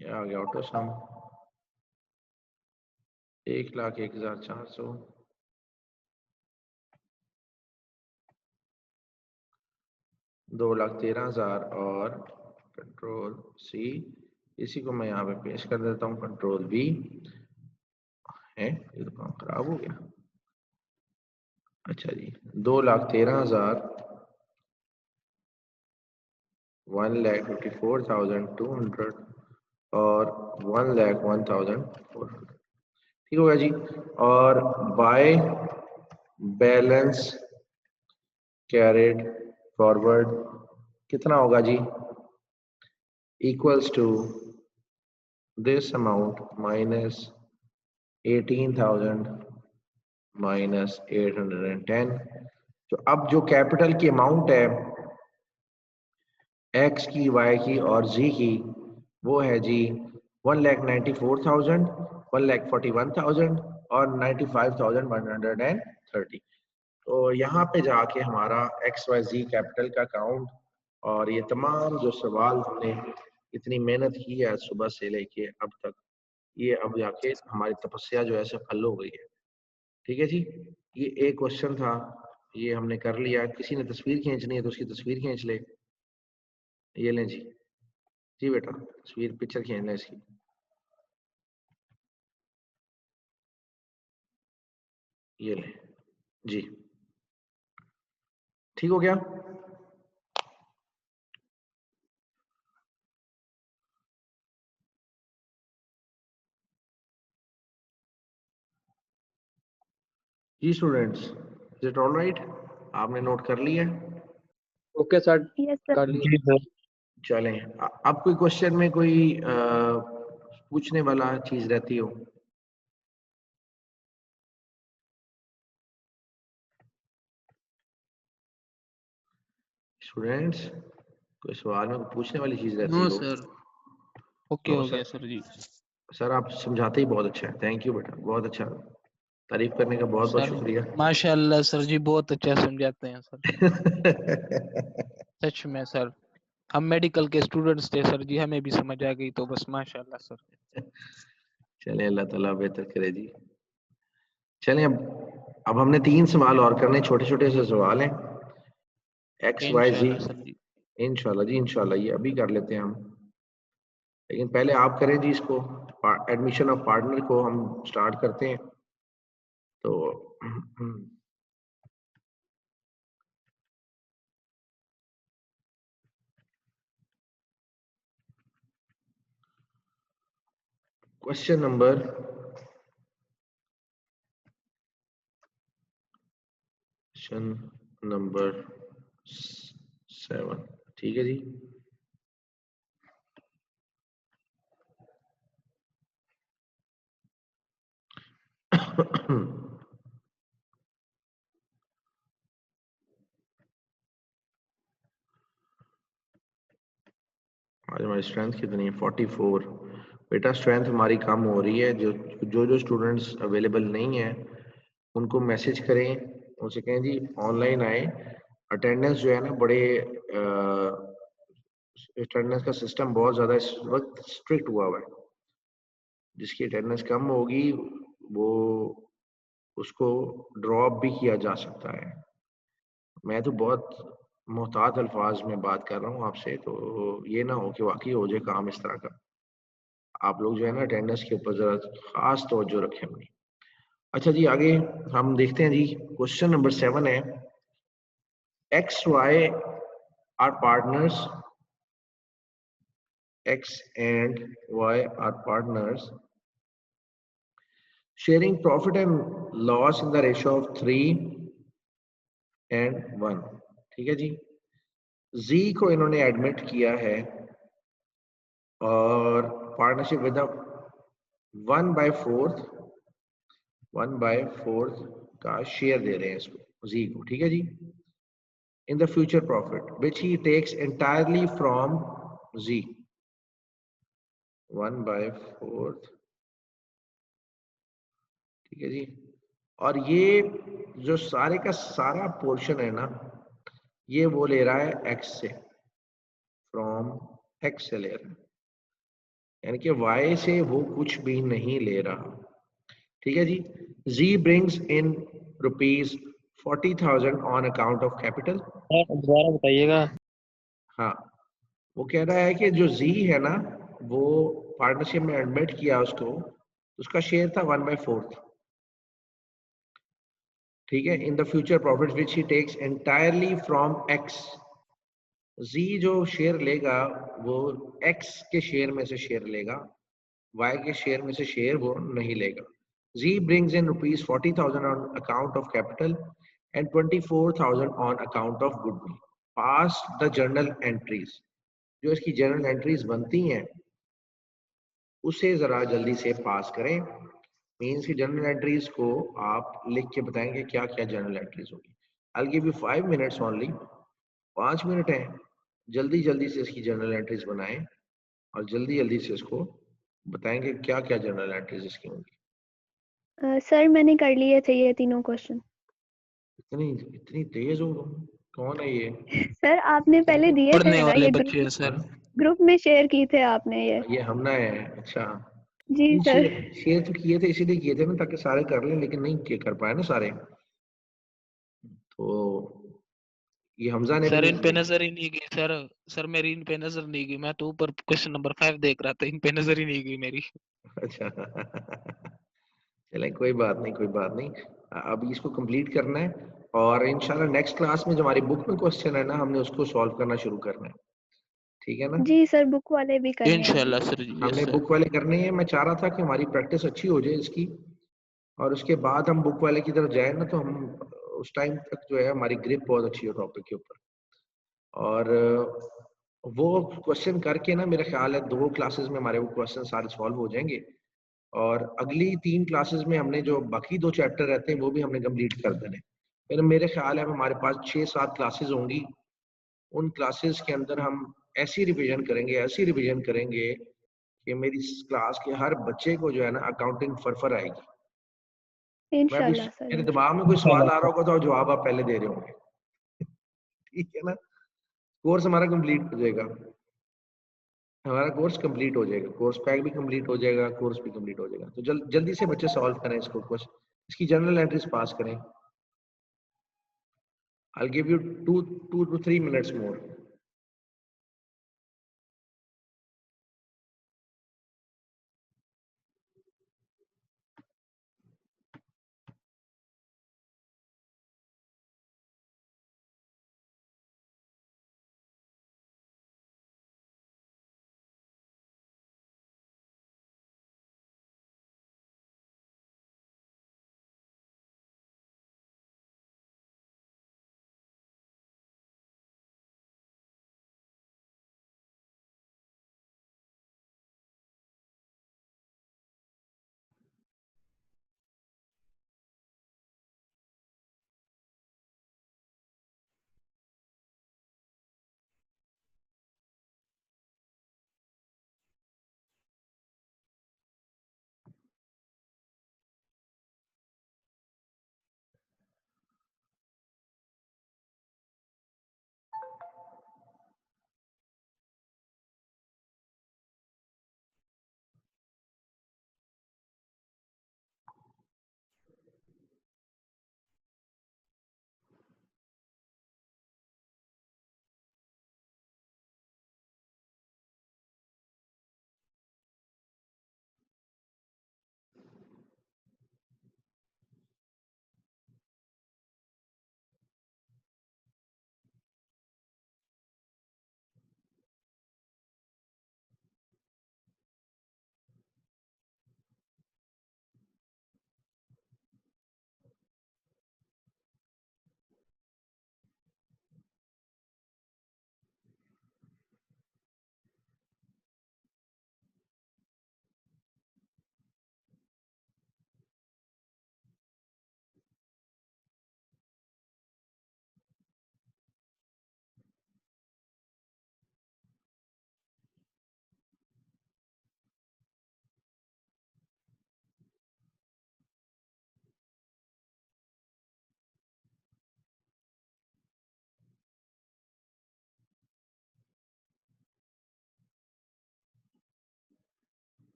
ये आ गया ऑटो सम 1,01,400, 2,13,000 और कंट्रोल सी, इसी को मैं यहाँ पे पेश कर देता हूँ, कंट्रोल बी है, ये तो काम खराब हो गया। अच्छा जी, 2,13,000, 1,54,200 और 1,01,400। ठीक होगा जी। और बाय बैलेंस कैरिड फॉरवर्ड कितना होगा जी? Equals to this amount minus 18,000 minus 810। तो अब जो कैपिटल की अमाउंट है एक्स की, वाई की और जी की, वो है जी 1,94,000, 1,41,000 और 95,130। तो यहाँ पे जाके हमारा एक्स वाई जी कैपिटल का अकाउंट और ये तमाम जो सवाल हमने इतनी मेहनत की है सुबह से लेके अब तक, ये अब जाके हमारी तपस्या जो है सफल हो गई है। ठीक है जी, ये एक क्वेश्चन था, ये हमने कर लिया। किसी ने तस्वीर खींचनी है तो उसकी तस्वीर खींच ले, ये लें जी। जी बेटा, तस्वीर पिक्चर खींच लें इसकी। ये लें जी। ठीक हो गया? जी students, is it all right? आपने नोट कर लिया? Okay sir, yes sir. कर लिए। चलें, अब कोई क्वेश्चन में कोई पूछने वाला चीज रहती हो? स्टूडेंट्स, कोई सवाल में पूछने वाली चीज रहती नो हो? सर, ओके हो गया सर जी। सर आप समझाते ही बहुत अच्छा है, थैंक यू बेटा, बहुत अच्छा, तारीफ करने का बहुत बहुत सर शुक्रिया। माशाल्लाह सर जी, बहुत अच्छा समझाते हैं सर। सच में सर, हम मेडिकल के स्टूडेंट्स थे सर जी, हमें भी समझ आ गई तो बस माशाल्लाह सर। चलें, अल्लाह ताला बेहतर करे जी। चलें, अब हमने 3 सवाल और करने, छोटे छोटे से सवाल हैं, एक्स वाई जी। इंशाल्लाह सर जी। इंशाल्लाह जी, इंशाल्लाह ये अभी कर लेते हैं हम, लेकिन पहले आप करें जी इसको, एडमिशन ऑफ पार्टनर को हम स्टार्ट करते हैं। तो क्वेश्चन नंबर 7, ठीक है जी। आज हमारी स्ट्रेंथ कितनी है? 44। बेटा स्ट्रेंथ हमारी कम हो रही है, जो स्टूडेंट्स अवेलेबल नहीं है उनको मैसेज करें, उनसे कहें जी ऑनलाइन आए। अटेंडेंस जो है ना, बड़े अटेंडेंस का सिस्टम बहुत ज़्यादा इस वक्त स्ट्रिक्ट हुआ है। जिसकी अटेंडेंस कम होगी वो उसको ड्रॉप भी किया जा सकता है। मैं तो बहुत मोहतात अल्फाज में बात कर रहा हूँ आपसे, तो ये ना हो कि वाकई हो जाए काम इस तरह का। आप लोग जो है ना अटेंडेंस के ऊपर ज़रा खास तवज्जो रखें अपनी। अच्छा जी, आगे हम देखते हैं जी। क्वेश्चन नंबर 7 है, X Y Our partners X and Y are partners sharing profit and loss in the ratio of 3 and 1. ठीक है जी। Z को इन्होंने एडमिट किया है और पार्टनरशिप विद 1/4 का शेयर दे रहे हैं इसको Z को। ठीक है जी। In the future profit which he takes entirely from Z 1/4। ठीक है जी। और ये जो सारे का सारा पोर्शन है ना, ये वो ले रहा है X से, फ्रॉम X से ले रहा है, यानी कि Y से वो कुछ भी नहीं ले रहा। ठीक है जी। Z brings in ₹40,000 on account of capital. दोबारा बताइएगा। हाँ, वो कह रहा है कि जो Z है ना, वो पार्टनरशिप में एडमिट किया उसको, उसका शेयर था 1/4। ठीक है। In the future profit which he takes entirely from X। Z जो शेयर लेगा वो X के शेयर में से शेयर लेगा, Y के शेयर में से शेयर वो नहीं लेगा। Z brings in ₹40,000 on account of capital and 24,000 on account of goodwill. Pass the journal entries. जो इसकी जर्नल एंट्रीज बनती हैं उसे जरा जल्दी से पास करें। मीन्स की जर्नल एंट्रीज को आप लिख के बताएंगे क्या क्या जर्नल एंट्रीज होगी। I'll give you 5 minutes only. 5 minute है, जल्दी जल्दी से इसकी जर्नल एंट्रीज बनाएं और जल्दी जल्दी से इसको बताएंगे क्या क्या जर्नल एंट्रीज इसकी होंगी। सर मैंने कर लिए थे ये तीनों क्वेश्चन। इतनी इतनी तेज हो तुम? कौन है ये? सर आपने पहले दिए थे पढ़ने ना, वाले ये बच्चे हैं सर। ग्रुप में शेयर की थे आपने ये। हमना है। अच्छा जी सर। शेयर तो किए थे, इसीलिए किए थे ना ताकि सारे कर लें, लेकिन नहीं कर पाए ना सारे। तो ये हमजा ने सर भी इन पे नजर ही नहीं गई सर। सर मेरी इन पे नजर नहीं गई, मैं तो ऊपर क्वेश्चन नंबर 5 देख रहा था, इन पे नजर ही नहीं गई मेरी। अच्छा चलें, कोई बात नहीं, कोई बात नहीं। अभी इसको कंप्लीट करना है और इंशाल्लाह नेक्स्ट क्लास में जो हमारी बुक में क्वेश्चन है ना, हमने उसको सॉल्व करना शुरू करना है। ठीक है ना? जी सर, बुक वाले भी करने हैं अभी। इंशाल्लाह सर जी। हमने बुक वाले करने हैं। मैं चाह रहा था कि हमारी प्रैक्टिस अच्छी हो जाए इसकी, और उसके बाद हम बुक वाले की तरफ जाए ना, तो हम उस टाइम तक जो है हमारी ग्रिप बहुत अच्छी हो टॉपिक के ऊपर। और वो क्वेश्चन करके ना मेरा ख्याल है 2 क्लासेस में हमारे वो क्वेश्चन सारे सॉल्व हो जाएंगे, और अगली 3 क्लासेस में हमने जो बाकी 2 चैप्टर रहते हैं वो भी हमने कंप्लीट कर देने। फिर मेरे ख्याल है हमारे पास 6-7 क्लासेस होंगी। उन क्लासेस के अंदर हम ऐसी रिवीजन करेंगे कि मेरी क्लास के हर बच्चे को जो है ना अकाउंटिंग फरफर आएगी। मैं भी, इंशाल्लाह सर। मेरे दिमाग में कोई सवाल आ रहा होगा तो जवाब आप पहले दे रहे होंगे। ठीक है ना? कोर्स हमारा कंप्लीट हो जाएगा, हमारा कोर्स कंप्लीट हो जाएगा, कोर्स पैक भी कंप्लीट हो जाएगा, कोर्स भी कंप्लीट हो जाएगा। तो जल्दी से बच्चे सॉल्व करें इसको, कुछ इसकी जनरल एंट्रीज पास करें। I'll give you 2 to 3 minutes more.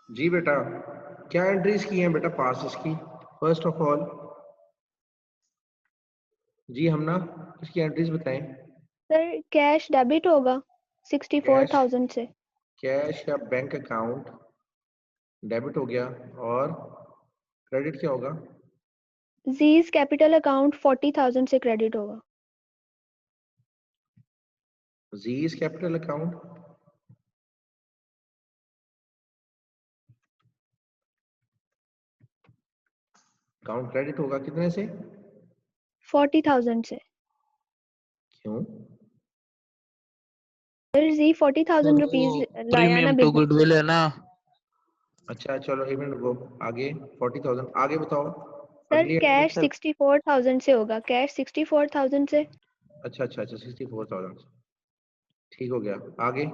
जी बेटा, क्या एंट्रीज की हैं बेटा पास इसकी? फर्स्ट ऑफ ऑल जी हम ना इसकी एंट्रीज बताएं। सर कैश डेबिट होगा 64,000 से। कैश या बैंक अकाउंट डेबिट हो गया, और क्रेडिट क्या होगा? जीज कैपिटल अकाउंट 40,000 से क्रेडिट होगा। जीज कैपिटल अकाउंट क्रेडिट होगा कितने से? 40,000 से। क्यों? सर जी 40,000 रुपीज लाया ना प्रीमियम टू बिजनेस। गुडविल है ना। अच्छा चलो एक मिनट रुको, आगे 40,000 आगे बताओ। सर अगली कैश सर 64,000 से होगा, कैश 64,000 से। अच्छा 64,000 ठीक हो गया, आगे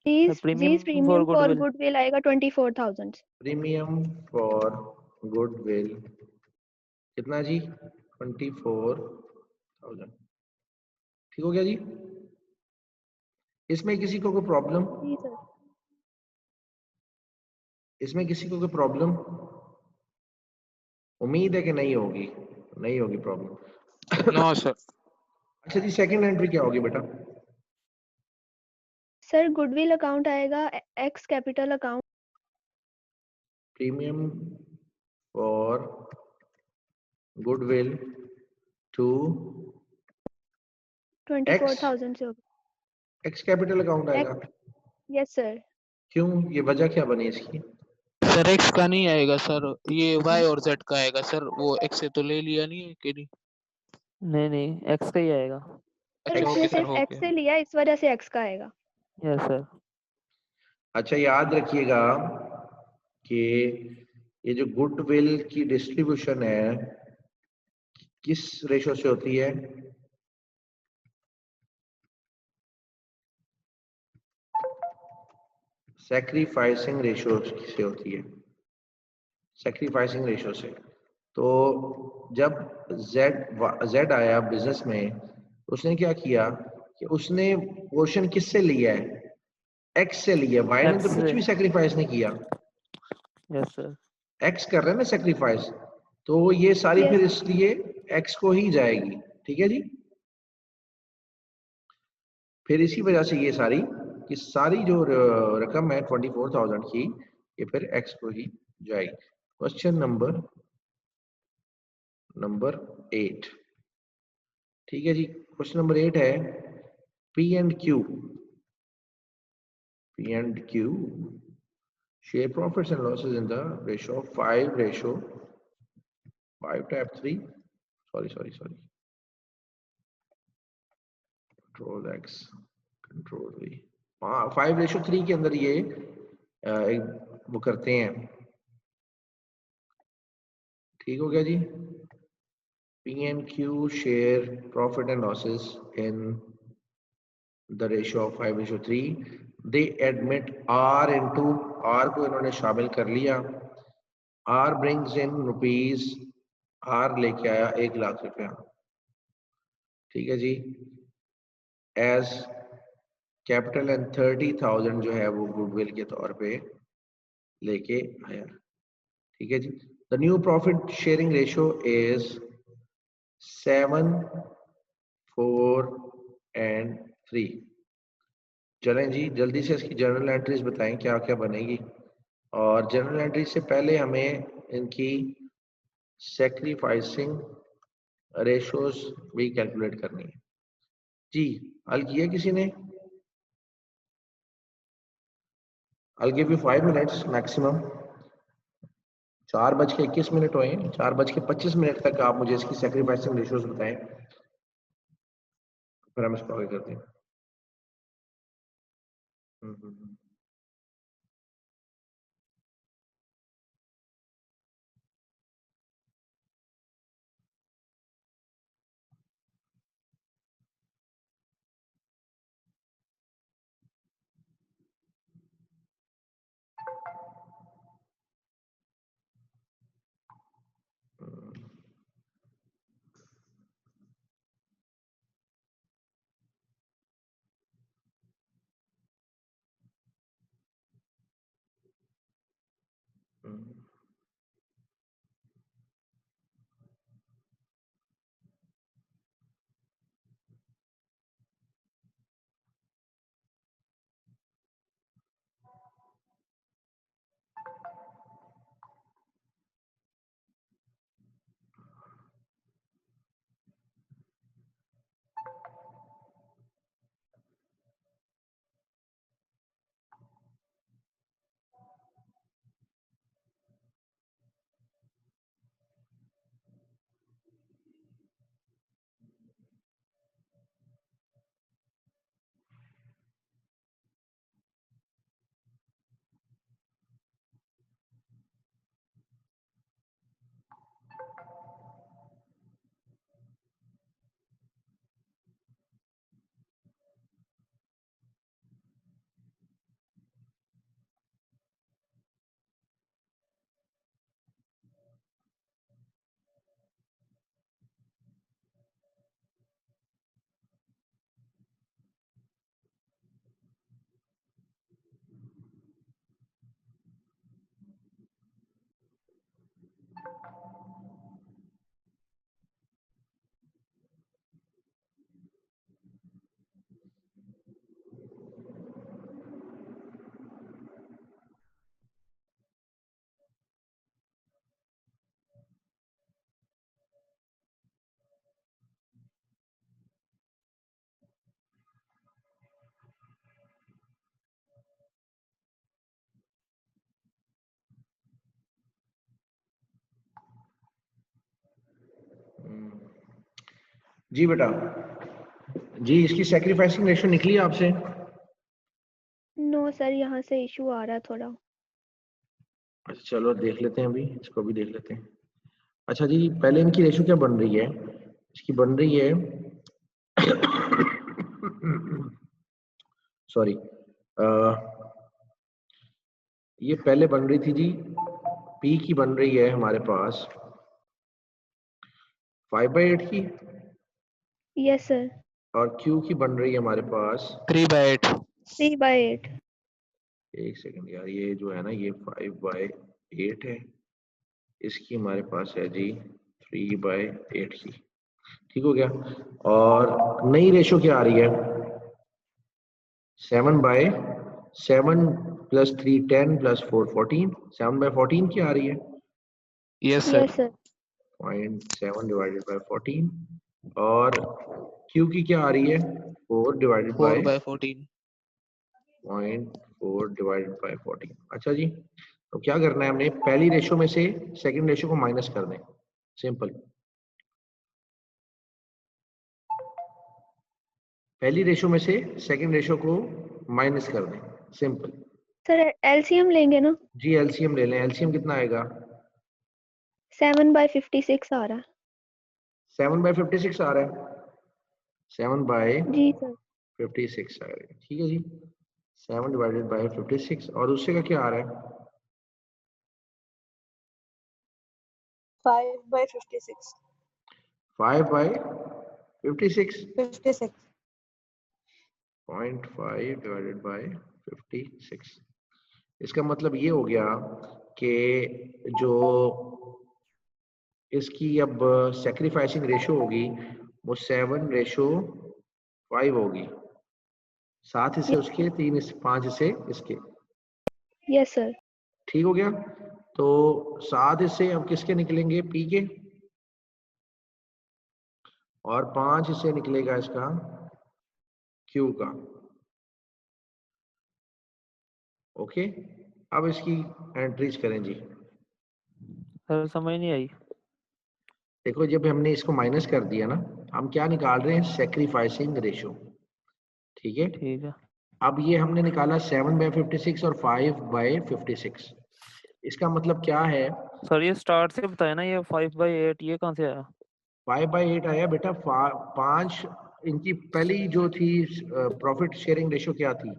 जीज premium premium for for goodwill. Goodwill आएगा 24,000 से। प्रीमियम फॉर गुडविल कितना जी? 24,000 ठीक हो गया जी। इसमें किसी को कोई प्रॉब्लम? जी सर। इसमें किसी को कोई प्रॉब्लम? उम्मीद है कि नहीं होगी, नहीं होगी प्रॉब्लम। No sir. अच्छा जी, सेकंड एंट्री क्या होगी बेटा? सर गुडविल अकाउंट आएगा X capital account. Premium for goodwill to 24,000 से होगा। एक्स कैपिटल अकाउंट आएगा। Yes sir. क्यों, ये वजह क्या बनी इसकी? सर एक्स का नहीं आएगा सर, ये वाई और जेड का आएगा सर। वो एक्स से तो ले लिया नहीं है कि नहीं? नहीं नहीं, एक्स का ही आएगा। सर अच्छा इसने ओके सर, सिर्फ हो एक्स गया। से लिया, इस वजह से एक्स का आएगा। Yes sir. अच्छा याद रखिएगा कि ये जो गुडविल की डिस्ट्रीब्यूशन है किस रेशो से होती है? सैक्रिफाइसिंग रेशो से होती है, सैक्रिफाइसिंग रेशो से। तो जब जेड आया बिजनेस में, उसने क्या किया कि उसने पोर्शन किससे लिया है? एक्स से लिया। वाई ने एक्स तो कुछ से। भी सैक्रिफाइस नहीं किया, यस सर। एक्स कर रहे हैं ना सैक्रिफाइस, तो ये सारी यस फिर इसलिए एक्स को ही जाएगी। ठीक है जी। फिर इसी वजह से ये सारी कि सारी जो रकम है 24,000 की, ये फिर एक्स को ही जाएगी। Question number 8। ठीक है जी। क्वेश्चन नंबर 8 है P and Q share profits and losses in the ratio of 5/3 sorry control x control v 5/3 के अंदर ये एक वो करते हैं। ठीक हो गया जी। P and Q share profit and losses in the ratio of 5/3। they admit R into R को इन्होंने शामिल कर लिया। R brings in rupees, R लेके आया 1,00,000 रुपया। ठीक है जी। एज कैपिटल एंड 30,000 जो है वो गुडविल के तौर पे लेके आया। ठीक है जी। The new profit sharing ratio is 7, 4 and 3। चलें जी, जल्दी से इसकी जर्नल एंट्रीज बताएं क्या क्या बनेगी, और जर्नल एंट्रीज से पहले हमें इनकी सैक्रिफाइसिंग रेशोज भी कैलकुलेट करनी है। जी हल किया किसी ने? I'll give you 5 minutes maximum। 4:21 हुए हैं, 4:25 तक आप मुझे इसकी सैक्रिफाइसिंग रेशियोज बताएं, फिर हम इसको आगे करते हैं। जी बेटा, जी इसकी सैक्रिफाइसिंग रेशियो निकली आपसे? नो सर, यहाँ से इशू आ रहा है थोड़ा। अच्छा चलो देख लेते हैं, अभी इसको भी देख लेते हैं। अच्छा जी, पहले इनकी रेशियो क्या बन रही है? इसकी बन रही है सॉरी, ये पहले बन रही थी जी, P की बन रही है हमारे पास 5/8 की, यस सर। और Q की बन रही है हमारे पास 3/8। 3/8। एक सेकंड यार, ये जो है ना ये 5/8 है, इसकी हमारे पास है जी 3/8 की। ठीक हो गया। और नई रेशो क्या आ रही है? 7/7 + 3 10 + 4 14। 7/14 की आ रही है? Yes sir. Yes sir. 0.7 / 14। और Q की क्या आ रही है? 4 / 4/14। 0.4 / 14। अच्छा जी, तो क्या करना है हमने, पहली रेशो में से सेकंड रेशो को माइनस कर दें, सिंपल। पहली रेशो में से सेकंड रेशो को माइनस कर दें, सिंपल। सर एलसीएम लेंगे ना? जी एलसीएम ले लें। एलसीएम कितना आएगा? 7/56 आ रहा है। 7/56 आ रहा है? 7/56 जी सर। आ रहा है, ठीक है जी। 7/56, और उससे का क्या आ रहा है? 5/56। 5/56। 56। 0.5/56। इसका मतलब ये हो गया कि जो इसकी अब सैक्रिफाइसिंग रेशो होगी वो 7/5 होगी। 7 हिस्से उसके, 3 हिस्से, 5 हिस्से इसके। Yes sir. ठीक हो गया। तो 7 हिस्से अब किसके निकलेंगे? P के, और 5 हिस्से निकलेगा इसका Q का। ओके, अब इसकी एंट्रीज करें जी। सर समझ नहीं आई। देखो जब हमने इसको माइनस कर दिया ना, हम क्या निकाल रहे हैं? Sacrificing ratio. ठीक है। ठीक है। अब ये हमने निकाला 7/56 और 5/56। इसका मतलब क्या है? सर ये स्टार्ट से बताया ना, ये 5/8 ये कहाँ से आया? 5/8 आया बेटा। 5 इनकी पहली जो थी प्रॉफिट शेयरिंग रेशो क्या थी?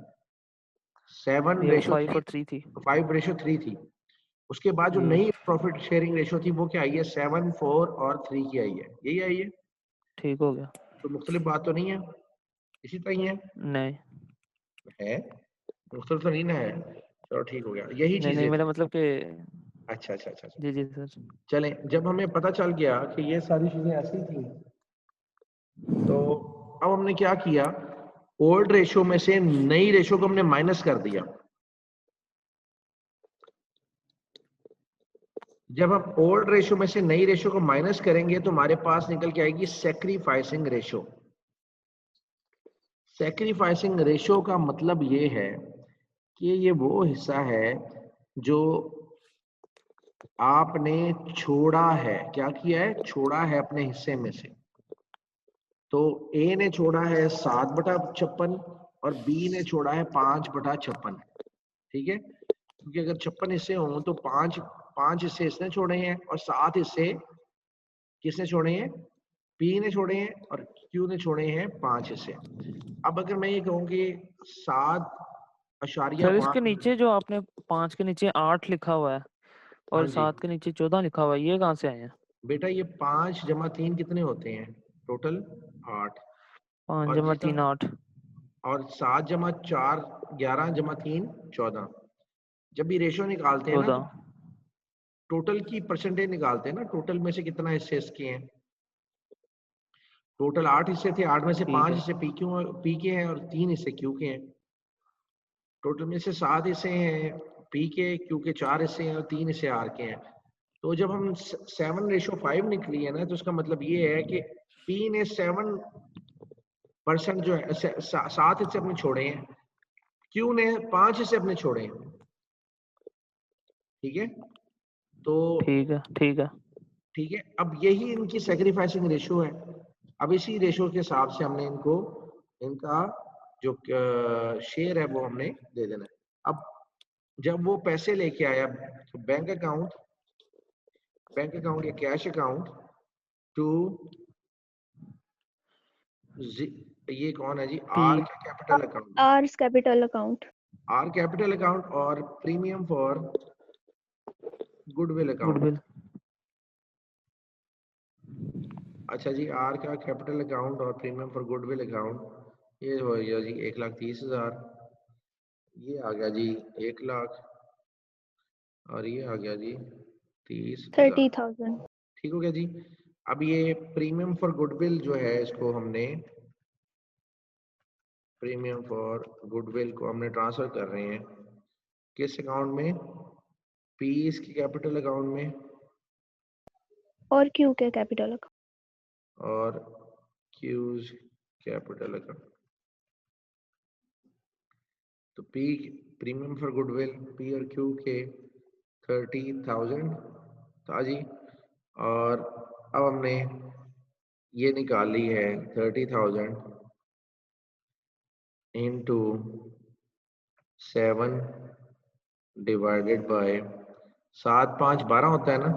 5 और 3 थी। 5/3 थी। उसके बाद जो जी नई प्रॉफिट शेयरिंग रेशो थी वो क्या आई है? 7, 4 और 3 की आई है। यही आई है। ठीक हो गया। तो मुख्तलिफ बात तो नहीं है, इसी तरह ही है। नहीं मुख्तलिफ तो नहीं ना है। चलो ठीक हो गया, यही नहीं चीजें मेरा थी। मतलब कि अच्छा अच्छा अच्छा अच्छा। जी जी सर। चलें, जब हमें पता चल गया कि ये सारी चीजें ऐसी थी, तो अब हमने क्या किया, ओल्ड रेशो में से नई रेशो को हमने माइनस कर दिया। जब हम ओल्ड रेशो में से नई रेशो को माइनस करेंगे तो हमारे पास निकल के आएगी सैक्रिफाइसिंग रेशो। सैक्रिफाइसिंग रेशो का मतलब ये है कि ये वो हिस्सा है जो आपने छोड़ा है। क्या किया है? छोड़ा है अपने हिस्से में से। तो ए ने छोड़ा है 7/56 और बी ने छोड़ा है 5/56। ठीक है, क्योंकि अगर 56 हिस्से हों तो पांच हिस्से इसने छोड़े हैं और 7 हिस्से किसने छोड़े हैं? पी ने छोड़े हैं और क्यू ने छोड़े हैं 5 हिस्से। अब अगर मैं ये कहूँ कि 7.5 सर इसके नीचे जो आपने 5 के नीचे 8 लिखा हुआ है हाँ और जी 7 के नीचे 14 लिखा हुआ है, ये कहाँ से आए हैं? बेटा, ये 5 जमा 3 कितने होते हैं? टोटल 8। 5 और जमा जिस 3 8। और 7 जमा 4 11 जमा 3 14। जब भी रेशो निकालते हैं ना, 14। टोटल की परसेंटेज निकालते हैं ना, टोटल में से कितना हिस्से इसके हैं। टोटल 8 हिस्से थे, 8 में से ठीक 5 है। हिस्से पी के हैं और 3 हिस्से क्यू के हैं। टोटल में से 7 हिस्से हैं पी के, क्यू के 4 हिस्से हैं और 3 हिस्से आर के हैं। तो जब हम 7:5 निकली है ना, तो उसका मतलब ये है कि पी ने 7% जो है 7 हिस्से अपने छोड़े हैं, क्यू ने 5 हिस्से अपने छोड़े हैं। ठीक है, तो ठीक है। ठीक है। ठीक है, अब यही इनकी सैक्रिफाइसिंग रेशो है। अब इसी रेशो के हिसाब से हमने इनको इनका जो शेयर है वो हमने दे देना है। अब जब वो पैसे लेके आया तो बैंक अकाउंट या कैश अकाउंट टू ये कौन है जी? R P capital account. R's capital account. R capital account और premium for goodwill account. Goodwill. अच्छा जी, आर का कैपिटल अकाउंट और प्रीमियम फॉर गुडविल अकाउंट, ये हो गया जी 1,30,000। ये आ गया जी 1 लाख और ये आ गया जी 30,000। 30,000। ठीक हो गया जी। अब ये प्रीमियम फॉर गुडविल जो है, इसको हमने प्रीमियम फॉर गुडविल को हमने ट्रांसफर कर रहे हैं किस अकाउंट में? पी इसकी कैपिटल अकाउंट में और क्यू के कैपिटल अकाउंट। और क्यूज कैपिटल अकाउंट। तो P premium for goodwill P और क्यू के 30,000 था जी। और अब हमने ये निकाल ली है 30,000 into 7 डिवाइडेड बाय 7 5 12 होता है ना,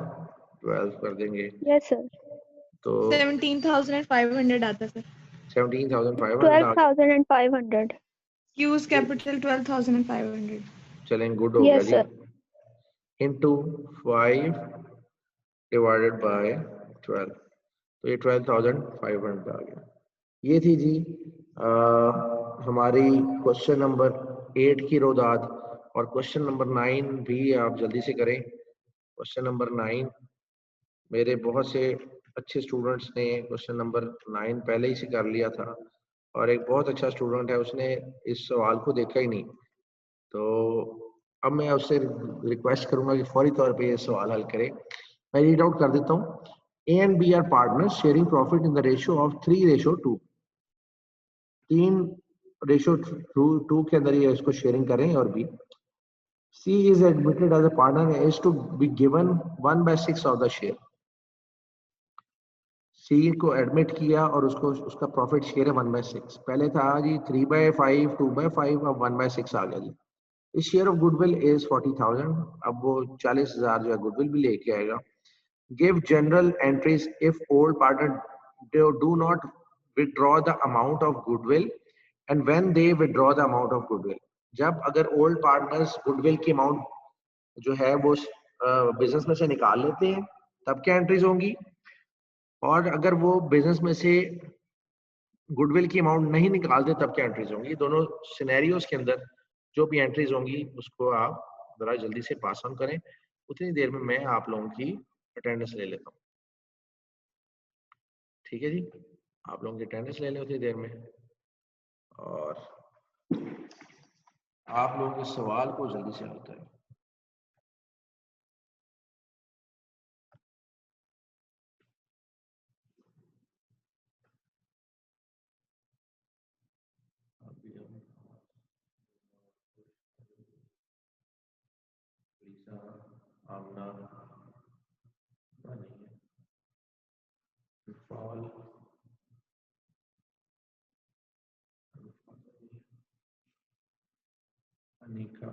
12 कर देंगे यस सर। तो 17,500 आता है सर। 17,500 आ गया। 12,500। क्यूज कैपिटल 12,500। चलें, गुड हो गया यस जी। सर। into 5 डिवाइडेड बाय 12, तो ये 12,500 आ गया। ये थी जी हमारी क्वेश्चन नंबर 8 की रोदाद। और क्वेश्चन नंबर 9 भी आप जल्दी से करें। क्वेश्चन नंबर 9 मेरे बहुत से अच्छे स्टूडेंट्स ने क्वेश्चन नंबर 9 पहले ही से कर लिया था, और एक बहुत अच्छा स्टूडेंट है उसने इस सवाल को देखा ही नहीं। तो अब मैं उससे रिक्वेस्ट करूंगा कि फौरी तौर पे ये सवाल हल करे। मैं रीड आउट कर देता हूँ। A and B are partners sharing profit in the ratio of 3:2। 3:2 के अंदर ये इसको शेयरिंग करें। और B C is admitted as a partner is to be given 1/6 of the share. C को एडमिट किया और उसको उसका प्रॉफिट शेयर है 1/6। पहले था जी 3/5 2/5, अब 1/6 आ गया जी। इस शेयर ऑफ गुडविल इज 40,000। अब वो 40,000 जो है गुडविल भी लेके आएगा। Give general entries if old partner do not withdraw the amount of goodwill and when they withdraw the amount of goodwill। जब अगर ओल्ड पार्टनर्स गुडविल की अमाउंट जो है वो बिजनेस में से निकाल लेते हैं तब क्या एंट्रीज होंगी, और अगर वो बिजनेस में से गुडविल की अमाउंट नहीं निकालते तब क्या एंट्रीज होंगी। दोनों सिनेरियोज के अंदर जो भी एंट्रीज होंगी उसको आप जरा जल्दी से पास ऑन करें। उतनी देर में मैं आप लोगों की अटेंडेंस ले लेता हूँ। ठीक है जी, आप लोगों की अटेंडेंस ले लें उतनी देर में, और आप लोगों के सवाल को जल्दी से हल करें। आमना अनिका,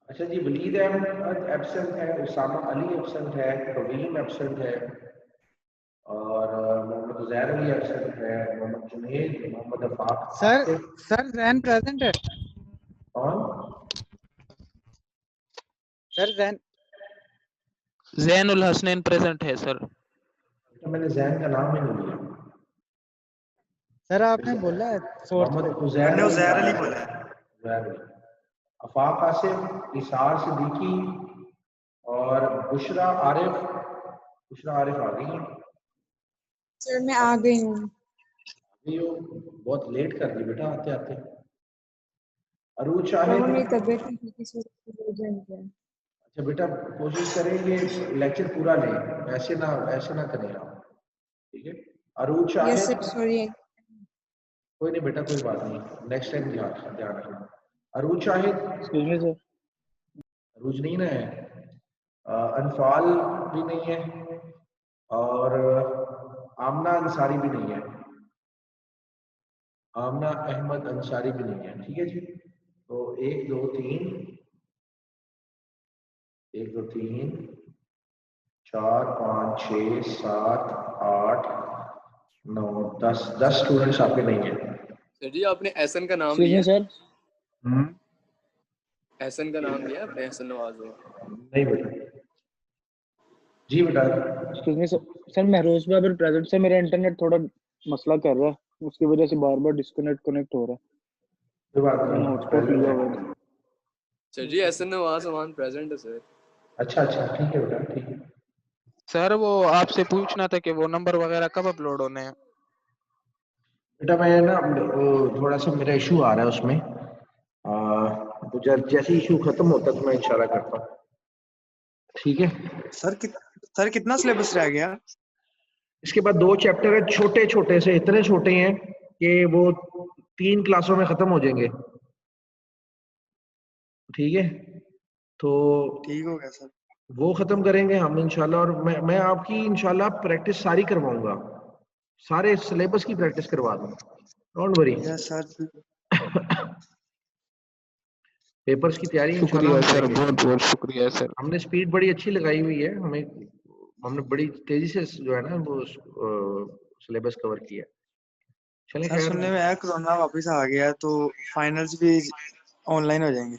अच्छा जी, वलीद अहमद एब्सेंट है, उसामा अली एब्सेंट है, प्रवीण एब्सेंट है, और मोहम्मद उजैर अली अरशद है, Mohammad Junaid, Mohammad Afaq sir Asif. Sir Zain present है। कौन? सर जैन जैनुल हसनैन प्रेजेंट है सर। तो मैंने जैन का नाम ही नहीं लिया। सर आपने बोला है फोर्थ पे। मोहम्मद उजैर अली बोला है। उजैर अली, अफाक आसिफ, इसार सिद्दीकी और बुशरा आरिफ। बुशरा आरिफ आ गई है। सर मैं आ गई हूँ। अभी वो बहुत लेट कर दी बेटा आते आते। अरूज बाबा शाहिद। मेरी तबीयत नहीं ठीक, इसलिए हो जाएगी। अच्छा बेटा, कोशिश करें ये लेक्चर पूरा लें, ऐसे ना करें आप, ठीक है? Arooj yes Shahid. Sir, sorry. कोई नहीं बेटा, कोई बात नहीं, नेक्स्ट टाइम ध्यान रखना। Arooj Shahid. Excuse me sir. Arooj नहीं ना है। अनफाल भी नहीं है और आमना अंसारी भी नहीं है। आमना अहमद अंसारी भी नहीं है, ठीक है जी। तो 1 2 3 1 2 3 4 5 6 7 8 9 10 स्टूडेंट्स आपके नहीं है। सर जी आपने एहसन का नाम एक्सक्यूज लिया? मी सर। एहसन का नाम लिया आपने? एहसन नवाज हो? नहीं बेटा। जी बेटा। Excuse me sir. Sir Mahroz Babar present. Sir मेरा इंटरनेट थोड़ा मसला कर रहा है, उसकी वजह से बार बार डिस्कनेक्ट कनेक्ट हो रहा है। कोई बात मैंने नहीं, हॉटस्पॉट लिया हुआ है। सर जी एहसन नवाज अमान प्रेजेंट है सर। अच्छा ठीक है बेटा, ठीक है। सर वो आपसे पूछना था कि वो नंबर वगैरह कब अपलोड होने हैं? बेटा मैं ना थोड़ा सा मेरा इशू आ रहा है उसमें, तो जैसे इशू खत्म होता है तो मैं इंशाल्लाह करता हूँ, ठीक है? सर कितना सिलेबस रह गया? इसके बाद 2 चैप्टर है, छोटे छोटे से, इतने छोटे हैं कि वो 3 क्लासों में खत्म हो जाएंगे, ठीक है? तो ठीक हो गया सर। वो खत्म करेंगे हम इंशाल्लाह, और मैं आपकी इंशाल्लाह प्रैक्टिस सारी करवाऊंगा, सारे सिलेबस की प्रैक्टिस करवा दूंगा, don't worry. Yes sir. Papers की तैयारी इंशाल्लाह शुक्रिया हम सर, करेंगे। बहुत बहुत शुक्रिया सर। हमने स्पीड बड़ी अच्छी लगाई हुई है, हमने बड़ी तेजी से जो है ना वो सिलेबस कवर किया है। चलें सर खैर, सुनने में आया कोरोना वापस आ गया है तो फाइनल्स भी ऑनलाइन हो जाएंगे।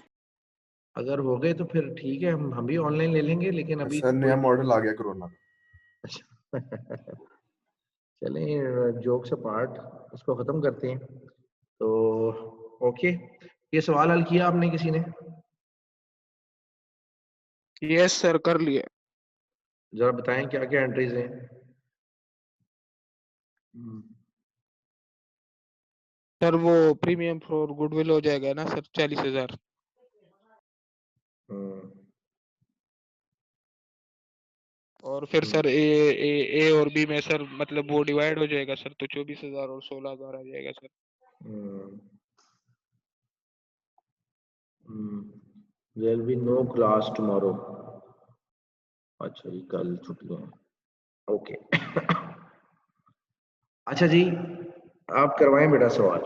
अगर हो गए तो फिर ठीक है, हम भी ऑनलाइन ले लेंगे, लेकिन अभी सर नया मॉडल आ गया कोरोना का। चलें जोक्स अपार्ट, इसको खत्म करते हैं। तो ओके, ये सवाल हल किया आपने किसी ने? यस सर, कर लिए। जरा बताएं क्या क्या एंट्रीज हैं। सर वो प्रीमियम फॉर गुडविल हो जाएगा ना सर, 40,000। और फिर सर ए और बी में सर मतलब वो डिवाइड हो जाएगा सर, तो 24,000 और 16,000 आ जाएगा sir. There will be no class tomorrow. अच्छा जी, कल छुट्टियां हैं, ओके। अच्छा जी, आप करवाएं बेटा सवाल।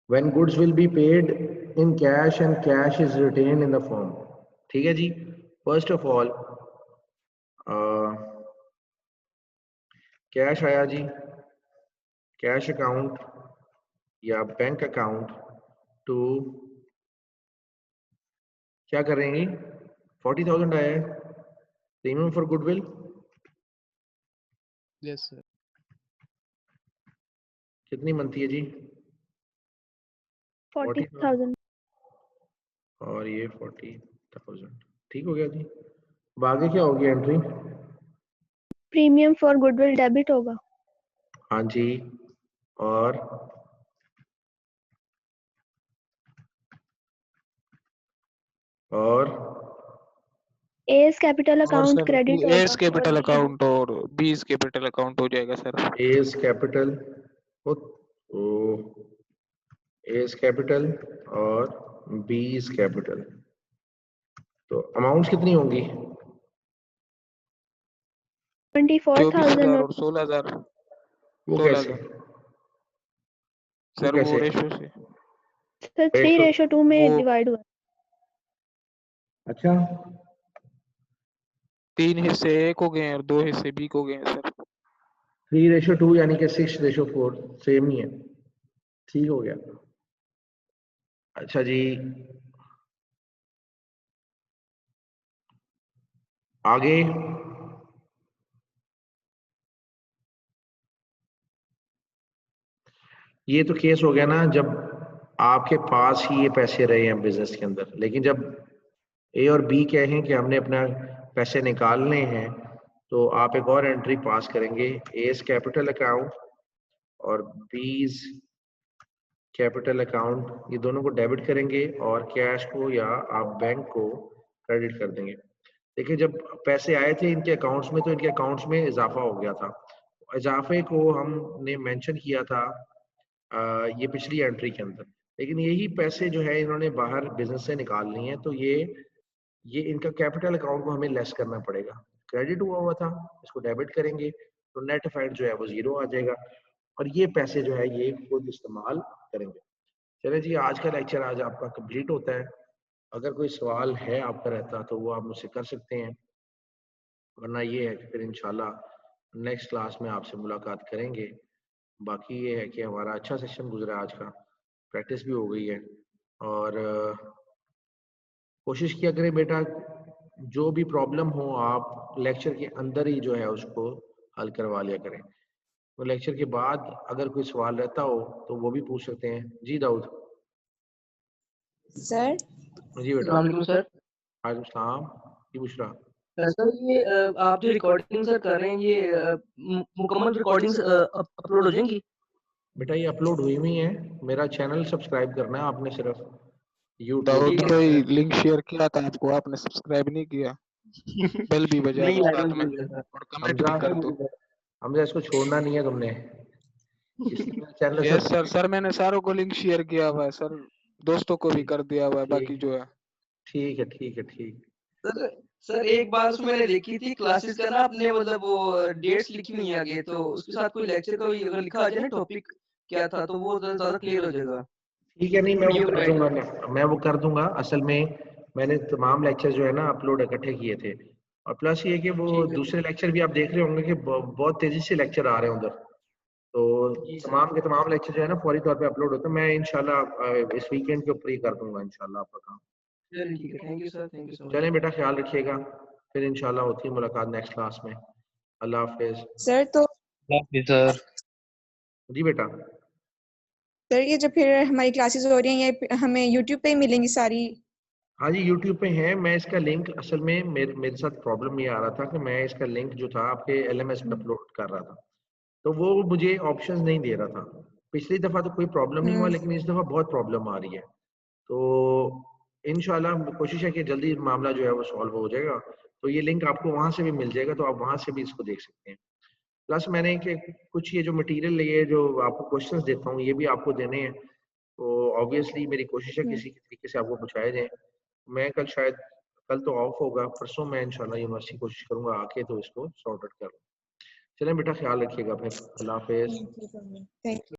When goods will be paid in cash and cash is retained in the firm, ठीक है जी। फर्स्ट ऑफ ऑल कैश आया जी, कैश अकाउंट या बैंक अकाउंट टू क्या करेंगे? 40,000 आया है, premium for goodwill. Yes sir. कितनी बनती है जी? 40,000। और ये 40,000, ठीक हो गया जी। अब आगे क्या होगी entry? Premium for goodwill debit होगा। हाँ जी, और एस कैपिटल और अकाउंट सर क्रेडिट एस होगा कैपिटल और अकाउंट और बीस कैपिटल अकाउंट हो जाएगा sir. S capital S capital और बीस कैपिटल, तो अमाउंट कितनी होंगी? 24,000 और 16,000। वो कैसे? सर वो रेशो से सर 3:2 में डिवाइड हुआ। अच्छा, 3 हिस्से ए को गए हैं और 2 हिस्से बी को गए हैं सर। 3:2 यानी कि 6:4 सेम ही है। ठीक हो गया। अच्छा जी, आगे ये तो केस हो गया ना जब आपके पास ही ये पैसे रहे हैं बिजनेस के अंदर, लेकिन जब ए और बी कहें कि हमने अपना पैसे निकालने हैं तो आप एक और एंट्री पास करेंगे, एज कैपिटल अकाउंट और बीज कैपिटल अकाउंट, ये दोनों को डेबिट करेंगे और कैश को या आप बैंक को क्रेडिट कर देंगे। देखिए जब पैसे आए थे इनके अकाउंट्स में तो इनके अकाउंट्स में इजाफा हो गया था, इजाफे को हमने मेंशन किया था ये पिछली एंट्री के अंदर, लेकिन यही पैसे जो है इन्होंने बाहर बिजनेस से निकाल लिए हैं तो ये इनका कैपिटल अकाउंट को हमें लेस करना पड़ेगा। क्रेडिट हुआ था, इसको डेबिट करेंगे तो नेट इफेक्ट जो है वो 0 आ जाएगा और ये पैसे जो है ये खुद इस्तेमाल करेंगे। चलिए जी, आज का लेक्चर आज आपका कंप्लीट होता है। अगर कोई सवाल है आपका रहता तो वो आप मुझसे कर सकते हैं, वरना ये है कि फिर इंशाल्लाह नेक्स्ट क्लास में आपसे मुलाकात करेंगे। बाकी ये है कि हमारा अच्छा सेशन गुजरा आज का, प्रैक्टिस भी हो गई है और कोशिश किया करें बेटा जो भी प्रॉब्लम हो आप लेक्चर के अंदर ही जो है उसको हल करवा लिया करें। तो लेक्चर के बाद अगर कोई सवाल रहता हो तो वो भी पूछ सकते हैं। जी दाऊद। सर जी बेटा। वालेकुम सर। वालेकुम सलाम। जी बुशरा। सर ये आप जो रिकॉर्डिंग सर कर रहे हैं ये मुकम्मल रिकॉर्डिंग अपलोड हो जाएंगी? बेटा ये अपलोड हुई हुई है, मेरा चैनल सब्सक्राइब करना है आपने सिर्फ दाऊद यूट्यूब। भाई लिंक शेयर किया था आपको, आपने सब्सक्राइब नहीं किया। बेल भी बजा नहीं दो यार साथ में और कमेंट भी कर दो। हमजा इसको छोड़ना नहीं है तुमने, इसलिए मेरा चैनल यस सर, सर मैंने सारों को लिंक शेयर किया हुआ है सर, दोस्तों को भी कर दिया हुआ है बाकी जो है। ठीक है ठीक है ठीक। सर एक बात उसमें मैंने देखी थी क्लासेस का ना अपने मतलब वो डेट्स लिखी हुई है आगे, तो उसके साथ कोई लेक्चर का अगर लिखा आ जाए ना टॉपिक क्या था तो वो ज्यादा क्लियर हो जाएगा। ठीक है, नहीं मैं वो कर दूंगा, मैं वो कर दूंगा। असल में मैंने तमाम लेक्चर जो है ना अपलोड इकट्ठे किए थे और प्लस ये कि वो दूसरे लेक्चर भी आप देख रहे होंगे कि बहुत तेजी से लेक्चर आ रहे हैं उधर, तो तमाम के तमाम लेक्चर जो है ना फौरी तौर पे अपलोड होते हैं। मैं इंशाल्लाह इस वीकेंड के ऊपर ही कर दूंगा इंशाल्लाह आपका काम। चलिए ठीक है, thank you sir, thank you so much. चलें बेटा, ख्याल रखिएगा, फिर इंशाल्लाह होती है मुलाकात नेक्स्ट क्लास में। अल्लाह हाफिज। सर तो सर जी बेटा। सर ये जो फिर हमारी क्लासेस हो रही हैं ये हमें यूट्यूब पे ही मिलेंगी सारी? हाँ जी यूट्यूब पे है। मैं इसका लिंक असल में मेरे साथ प्रॉब्लम ये आ रहा था कि मैं इसका लिंक जो था आपके LMS पे अपलोड कर रहा था तो वो मुझे ऑप्शंस नहीं दे रहा था। पिछली दफा तो कोई प्रॉब्लम नहीं हुआ, लेकिन इस दफा बहुत प्रॉब्लम आ रही है। तो इंशाल्लाह कोशिश है कि जल्दी मामला जो है वो सॉल्व हो जाएगा। तो ये लिंक आपको वहां से भी मिल जाएगा, तो आप वहां से भी इसको देख सकते हैं। प्लस मैंने कि कुछ ये जो मटेरियल ये जो आपको क्वेश्चंस देता हूँ ये भी आपको देने हैं, तो ऑब्वियसली मेरी कोशिश है किसी तरीके से आपको पहुँचाए जाए। मैं कल तो ऑफ होगा, परसों मैं इंशाल्लाह यूनिवर्सिटी कोशिश करूंगा आके तो इसको सॉर्ट आउट कर लूँ। चलें बेटा, ख्याल रखिएगा, फिर अल्लाह हाफिज। Thank you.